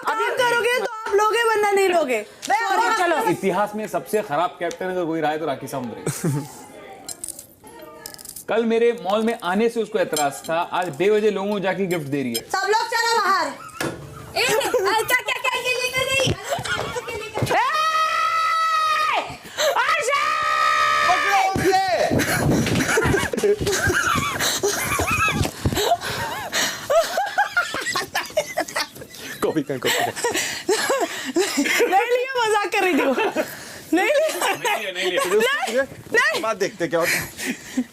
काम करोगे तो आप लोगे वरना नहीं लोगे। चलो। इतिहास में सबसे खराब कैप्टन अगर कोई रहा है तो राखी सावंत। कल मेरे मॉल में आने से उसको एतराज था, आज बेवजह लोगों को जाके गिफ्ट दे रही है। सब लोग चलो बाहर। क्या क्या क्या लेकर गई? कॉफी का नहीं लिया, मजाक कर रही थी। नहीं लिया। बात देखते क्या होता है।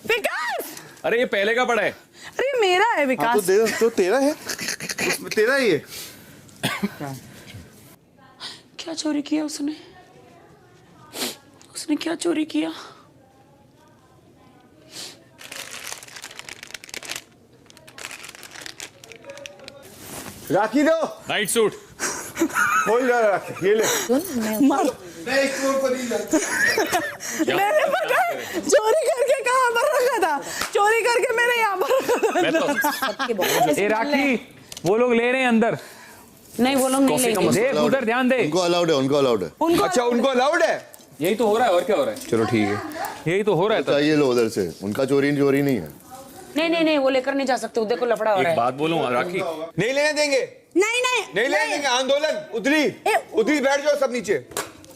विकास, अरे ये पहले का पड़ा है। अरे मेरा है विकास। तो दे, तो तेरा है, उसमें तेरा ही है। क्या चोरी किया उसने? उसने क्या चोरी किया? राखी दो। नाइट सूट खोल जा राखी, ये ले। मैंने पता चोरी करके कहाँ पर रखा था? चोरी करके मैंने यहाँ पर रखा था। ए राखी, वो लोग ले रहे हैं अंदर। नहीं वो लोग नहीं लेंगे। देख उधर ध्यान दे। उनको अलाउड है, उनको अलाउड है। अच्छा उनको अलाउड है? यही तो हो रहा है, और क्या हो रहा है? चलो ठीक है, यही तो हो रहा है। चाहिए लो उधर से, उनका चोरी नहीं है। नहीं वो लेकर नहीं जा सकते, देखो लफड़ा हो रहा है। एक बात बोलूं राखी, नहीं लेने देंगे। नहीं लेने देंगे। आंदोलन उधरी बैठ जाओ सब नीचे।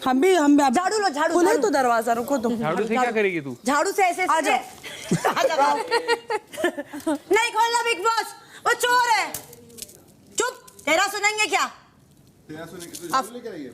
हम भी झाड़ू लो, झाड़ू खोलो तो दरवाजा, रुको तुम। झाड़ू से क्या करेगी तू? झाड़ू से ऐसे आ जाओ। नहीं खोलना बिग बॉस, वो चोर है। चुप, तेरा सुनेंगे क्या?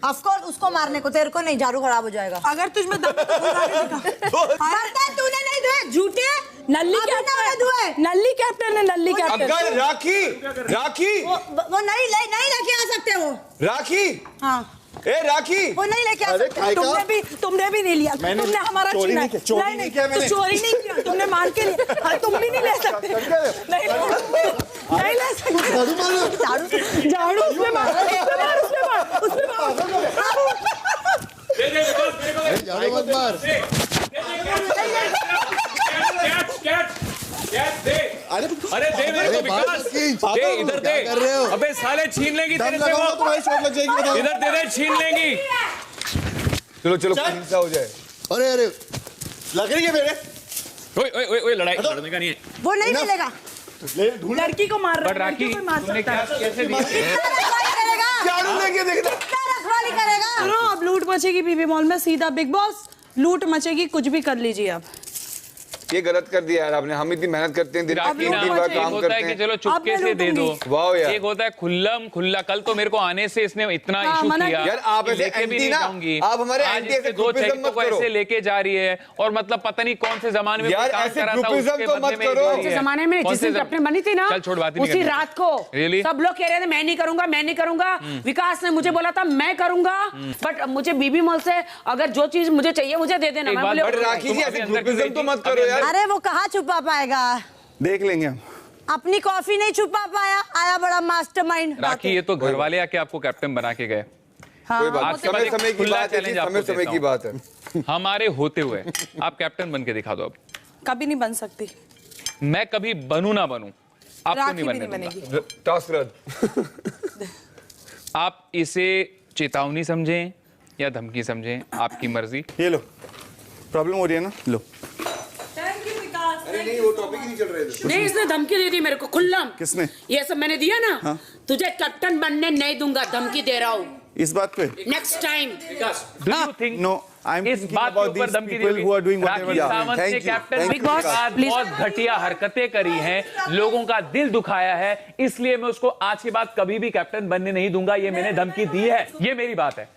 ऑफ कोर्स उसको मारने को, तेरे को नहीं, झाड़ू खराब हो जाएगा। अगर तुझमें दम है तो बुला के दिखा। बर्तन तूने नहीं धोए, झूठे। नल्ली कैप्टन है, नल्ली कैप्टन। अगर राखी वो नहीं लेके आ सकते वो। राखी, हाँ ए राखी, वो नहीं लेके आ सकते। तुमने भी नहीं लिया, तुमने हमारा छीना। नहीं चोरी नहीं किया, तुमने मान के लिया। तुम भी नहीं ले सकते, नहीं ले सकते। झाड़ू उसमें मार, झाड़ू मत मार। अरे दे मेरे को विकास, दे इधर दे। अबे साले छीन लेंगी तेरे से वो, तुम्हारी शॉट लग जाएगी। इधर दे दे, छीन लेंगी। चलो हिंसा हो जाए। अरे लग रही है मेरे। ओए लड़ाई लड़ने का नहीं है। वो नहीं मिलेगा। लड़की को मार रहा है, राखी तुमने क्या कैसे दी? झाड़ू लेके देखना। रखवाली करेगा। सुनो, अब लूट मचेगी बीबी मॉल में, सीधा बिग बॉस लूट मचेगी, कुछ भी कर लीजिए आप। ये गलत कर दिया यार आपने। हम इतनी मेहनत करते हैं, दिन रात काम करते हैं। कि चलो चुपके से दे दो। वाह यार। एक होता है खुल्ला। कल तो मेरे को आने से इसने इतना इशू किया यार। आप ऐसे एंटी ना, आप हमारे एंटी ऐसे दो चैरिटी को ऐसे लेके जा रही है, और मतलब पता नहीं कौन से जमाने में यार ऐसे ग्रुपिज्म तो मत करो। कौन से जमाने में जिस दिन कैप्टन बनी थी ना, चल छोड़ बात, उसी रात को सब लोग कह रहे थे मैं नहीं करूंगा। विकास ने मुझे बोला था मैं करूंगा, बट मुझे बीबी मॉल से अगर जो चीज मुझे चाहिए मुझे दे देना। राखी जी ऐसे ग्रुपिज्म तो मत करो यार। अरे वो कहाँ छुपा पाएगा, देख लेंगे हम। अपनी कॉफी नहीं छुपा पाया, आया बड़ा मास्टरमाइंड। राखी ये तो घर वाले आके आपको कैप्टन बना के गए, कोई बात आज के बाद समय एक समय की खुला बात है, चैलेंज आपको समय समय देता की हूं। बात है। हमारे होते हुए आप कैप्टन बन के दिखा दो अब। कभी नहीं बन सकती। मैं कभी बनूं ना बनूं, आपको राखी नहीं भी बनने नहीं दूंगा। बनेगी। टास्क रद्द। आप इसे चेतावनी समझें या धमकी समझें, आपकी मर्जी। ये लो, प्रॉब्लम हो रही है ना, लो। थैंक यू विकास। अरे नहीं, वो टॉपिक ही नहीं चल रहे थे। नहीं, इसने धमकी दे दी मेरे को खुल्लम। किसने? ये सब मैंने दिया ना। हाँ। तुझे कैप्टन बनने नहीं दूंगा, धमकी दे रहा हूँ। इस बात पे? Next time. Do you think no, I am is thinking बात के अबाउट ऊपर दीस धमकी people who are doing whatever. Rakhi Sawant ने कैप्टन बिग बॉस, प्लीज। बहुत घटिया हरकतें करी हैं, लोगों का दिल दुखाया है, इसलिए मैं उसको आज के बाद कभी भी कैप्टन बनने नहीं दूंगा। ये मैंने धमकी दी है, ये मेरी बात है,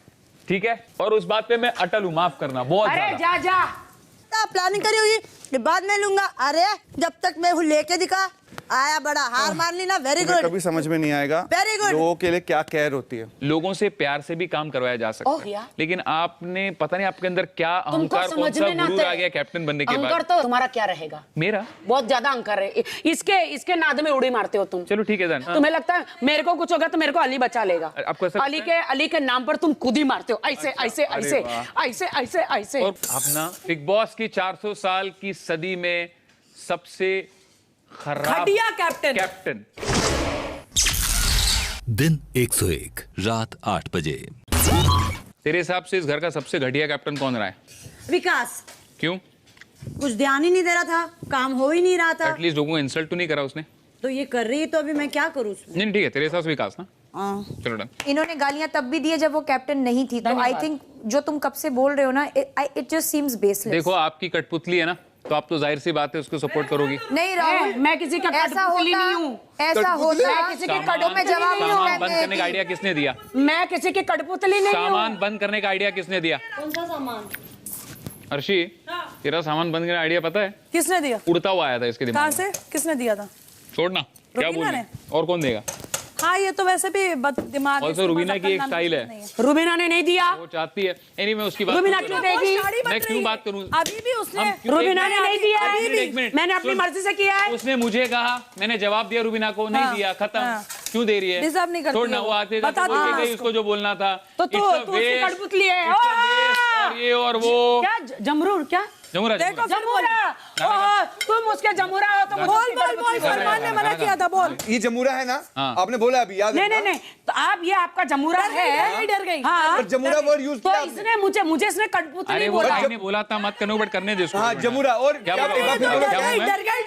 ठीक है? और उस बात पे मैं अटल हूं, माफ करना बहुत अरे ज्यादा। जा प्लानिंग करी हुई ये बाद में लूंगा। अरे जब तक मैं हूँ लेके दिखा, आया बड़ा हार मान ली ना। वेरी तुम्हें गुड। कभी समझ में नहीं आएगा Very good. लोगों के लिए क्या केयर होती है। लोगों से प्यार से भी काम करवाया जा सकता है, लेकिन आपने पता नहीं आपके अंदर क्या अहंकार, कौन सा गुरूर आ गया कैप्टन बनने के अंकर बाद। तो तुम्हारा क्या रहेगा? मेरा बहुत ज्यादा अंकर है। इसके नाद में उड़ी मारते हो तुम। चलो ठीक है then। तुम्हें लगता है मेरे को कुछ होगा तो मेरे को अली बचा लेगा? आपको ऐसा अली के नाम पर तुम खुद ही मारते हो, ऐसे ऐसे ऐसे ऐसे ऐसे ऐसे। और अपना बिग बॉस की 400 साल की सदी में सबसे खराब घटिया कैप्टन। दिन 101 रात 8 बजे। तेरे हिसाब से इस घर का सबसे घटिया कैप्टन कौन रहा है? विकास क्यों? कुछ ध्यान ही नहीं दे रहा था, काम हो ही नहीं रहा था। एटलीस्ट लोगों को इंसल्ट तो नहीं करा उसने। तो ये कर रही है तो अभी मैं क्या करूँ उसमें? नहीं ठीक है, तेरे हिसाब से विकास ना। हाँ। चलो डन। इन्होंने गालियां तब भी दी है जब वो कैप्टन नहीं थी, तो आई थिंक जो तुम कब से बोल रहे हो ना, इट जस्ट सीम्स बेसलेस। देखो आपकी कठपुतली है ना, तो आप तो जाहिर सी बात है उसको सपोर्ट करोगी। नहीं राहुल, मैं किसी का कठपुतली नहीं हूँ। ऐसा होता मैं किसी के कटो में जवाब नहीं सामान बंद कहते करने का आइडिया किसने दिया? मैं किसी की कठपुतली नहीं हूँ। सामान बंद करने का आइडिया किसने दिया? कौन सा सामान? अर्शी, तेरा सामान बंद करने का आइडिया पता है? किसने दिया? उड़ता हुआ आया था इसके कहाँ दिमाग में। से? किसने दिया था? छोड़ना, क्या रुबीना बोल ने? और कौन देगा? हाँ ये तो वैसे भी दिमाग। ऑल्सो रुबीना की एक स्टाइल है। रुबीना ने नहीं दिया। वो चाहती है एनीवे उसकी बात रुबीना क्यों क्यों करूं? देगी? मैं क्यों बात करूं? अभी भी उसने रुबीना ने नहीं दिया है। एक मिनट, मैंने अपनी सुन। मर्जी से किया है। उसने मुझे कहा, मैंने जवाब दिया, रुबीना को नहीं दिया, खत्म। क्यों दे रही है? डिजर्व नहीं करती छोड़ना, है वो वो। आते बता बोल दो गई उसको जो बोलना था। तो It's a उसकी waste, कठपुतली है। it's a waste, और ये और वो क्या जमरूर? क्या जमुरा देखो जमूरा? ओहो, तुम उसके जमूरा हो तो मुझे बोल उसकी बोल बोल कठपुतली है। फरमान ने मना किया था, बोल। ये जमूरा है ना, आपने बोला अभी, याद नहीं रखना। नहीं नहीं, तो आप ये आपका जमूरा है। डर गई। हाँ, पर जमूरा वर्ड यूज तो किया आपने। इसने मुझे इसने कठपुतली अरे वो बोला। भाई ने बोला था मत करने, बट करने दे उसको। हाँ जमूरा। और क्या क्या बोला? बोला? क्या हूं मैं? डर गई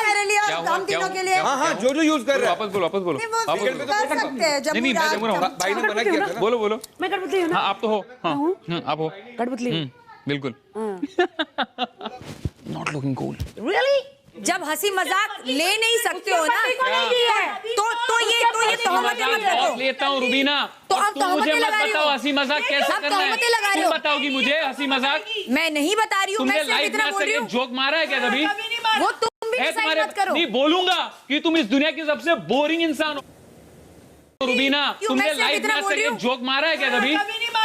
मेरे लिए क्या और हुआ? हम क्या तीनों हुआ? के लिए। हाँ हाँ, जो यूज कर रहा है। वापस बोलो, वापस बोलो, नहीं, वो वापस कर बोलो। सकते हैं नहीं मैं जमुरा हूँ। भाई ने मना किया था ना। बोलो बोलो। मैं कठपुतली हूँ ना? हाँ आप तो हो। हाँ आप हो। कठपुतली। बिल्कुल। Not looking cool. रियली? जब हंसी मजाक ले नहीं सकते हो ना, तो ये तहमतें मत रखो। लेता हूँ रुबीना। तो और अब तुम मुझे तहमतें मत लगा रही बताओ हो। हंसी मजाक कैसे अब करना है। तहमतें लगा रही तुम हो। बताओगी मुझे हंसी मजाक? मैं नहीं बता रही हूँ, तुमने मैं सिर्फ लाइफ में इतना आज बोल तक रही एक हूँ। जोक मारा है क्या कभी? वो तुम भी है डिसाइड तुम्हारे? मत करो। नहीं बोलूंगा कि तुम इस दुनिया की सबसे बोरिंग इंसान हो रुबीना। क्यों? तुमने मैं सिर्फ लाइफ में इतना आज बोल तक रही एक हूँ। जोक मारा है क्या कभी?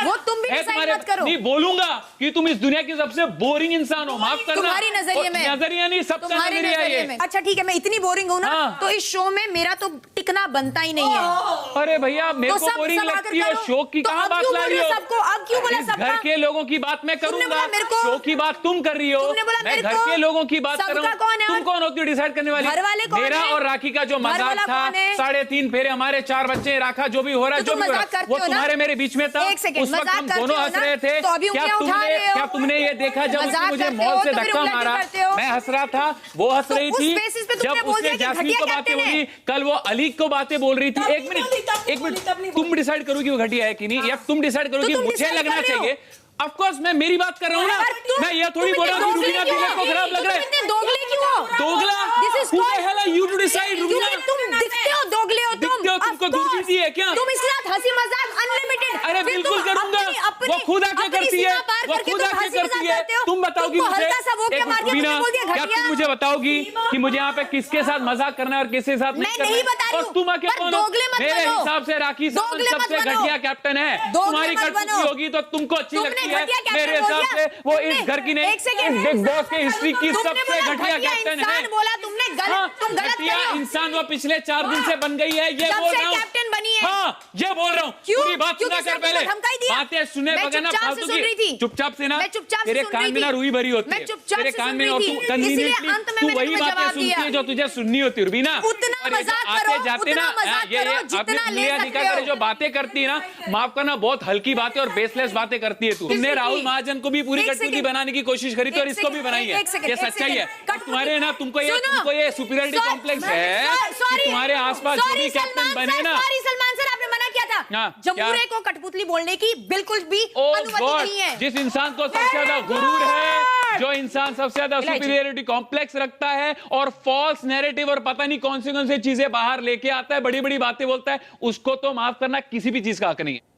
वो तुम भी है डिसाइड तुम्हारे? मत करो। नहीं बोलूंगा कि तुम इस दुनिया की सबसे बोरिंग इंसान हो, माफ करना। तुम्हारी नजरिए में। नजरिया नहीं, सबका तुम्हारे नजरिया नजरिए ये। में। अच्छा ठीक है, मैं इतनी बोरिंग हूँ ना, हाँ। तो इस शो में मेरा तो टिकना बनता ही नहीं है। अरे भैया मेरे तो को सब बोरिंग आकर लगती है, करो। शो की तो कहाँ अब बात क्यों ला बोल रही रहे हो? हो सबको? अब क्यों बोला इस सबका? घर के लोगों की बात मैं तुमने करूंगा, बोला मेरे को। शो की बात तुम कर रही हो। तुमने बोला मैं मेरे घर को। के लोगों की बात कर रहा सबका कौन है? हूँ। तुम कौन होती हो डिसाइड करने वाली? घर वाले कौन मेरा है? और राखी का जो घर मजाक वाला था, कौन है? 3.5 फेरे हमारे 4 बच्चे राखा, जो भी हो रहा है, तो जो तुम भी हो रहा मजाक है, करते वो हो ना? तुम्हारे मेरे बीच में था। एक सेकंड, उस वक्त मजाक हम करते दोनों हो हंस ना? रहे थे। तो अभी क्या उंगलियां उठा रहे हो? क्या तुमने ये देखा जब उसने मजाक मुझे करते मॉल हो से तो फिर धक्का उल्टा क्यों मारा? करते हो? मैं हंस रहा था, वो हंस रही उस थी। बेसिस पे तुमने जब बोल उसने दिया कि जैस्मीन घटिया को बातें कैप्टन है। बोली, कल वो अली को बातें बोल रही थी। एक मिनट, तुम डिसाइड करोगी वो घटिया है कि नहीं, या तुम डिसाइड करोगी तुम मुझे decide लगना कर रहे हो। चाहिए? ऑफ कोर्स मैं मेरी बात कर रहा हूँ ना, मैं ये थोड़ी बोल रहा हूँ कि रुबीना दिमाग को खराब लग रहा है। इतने दोगले क्यों हो? दोगला? This is Who the called- hell are you to decide, Rubina? तुम दिखते हो दोगले हो तुम। दिखते हो, तुमको Of course. दूरबीन दी है क्या? तुम इसके साथ हंसी मजाक अनलिमिटेड। अरे बिल्कुल करूंगा। वो खुद आके करती है, करके खुद तुम आके हंसी करती मजाक है। करते हो। तुम बताओगी तुमको मुझे, हल्का सा वो क्या मार दिया, रुबीना, मुझे बोल दिया क्या घटिया। तुम मुझे बताओगी कि मुझे यहाँ पे किसके साथ मजाक करना है और किसके साथ नहीं करना है? नहीं बता रही और हूँ, तुम आके पर कौन हो? दोगले मत मेरे बनो। हिसाब से राखी सावंत दोगले मत सबसे बनो। घटिया कैप्टन है। दोगले तुम्हारी मत कठपुतली बनो। होगी तो तुमको अच्छी तुमने लगती है। घटिया कैप्टन मेरे बोल हिसाब दिया। से वो इस तुमने- घर की नहीं, एक सेकंड, इस बिग बॉस के हिस्ट्री की तुमने सबसे बोला घटिया घटिया कैप्टन इंसान है। बोला तुमने, गलत, तुम गलत कर रहे हो। इंसान वो पिछले 4 दिन से बन गई है, ये जब बोल से रहा हूँ। कैप्टन बनी है। हाँ, ये बोल रहा हूँ। क्यों? पूरी बात क्योंकि सुना कर सर तुमको पहले। धमकाई दिया। बातें सुने मैं बगैर ना चुपचाप से फालतू सुन रही थी। की चुपचाप से ना मैं चुपचाप से तेरे सुन कान रही में ना थी। रुई भरी होती मैं है। चुपचाप तेरे से कान सुन में रही और थी। तू इसलिए अंत में तू मैंने वही तुम्हें बातें जवाब सुनती दिया। है जो तुझे सुननी होती है रुबीना। उतना और ये जो मजाक आते करो, जाते उतना ना मजाक ये करो, अपनी जितना ले उंगलियां सकते दिखा कर हो। जो बातें करती है ना, माफ करना, बहुत हल्की बातें और बेसलेस बातें करती है तू। तुमने राहुल महाजन को भी पूरी कठपुतली बनाने की कोशिश करी थी और इसको भी बनाई है। ये सच्चाई है। तुम्हारे ना तुमको ये सुपीरियरिटी कॉम्प्लेक्स है कि तुम्हारे आसपास जो भी कैप्टन बने ना। सलमान सर, आपने मना किया था जमूरे को कठपुतली बोलने की बिल्कुल भी अनुमति नहीं है। जिस इंसान को सबसे ज्यादा गुरूर है, जो इंसान सबसे ज्यादा सुपीरियरिटी कॉम्प्लेक्स रखता है और फॉल्स नैरेटिव और पता नहीं कौन सी चीजें बाहर लेके आता है, बड़ी बड़ी बातें बोलता है, उसको तो माफ करना किसी भी चीज का हक नहीं है।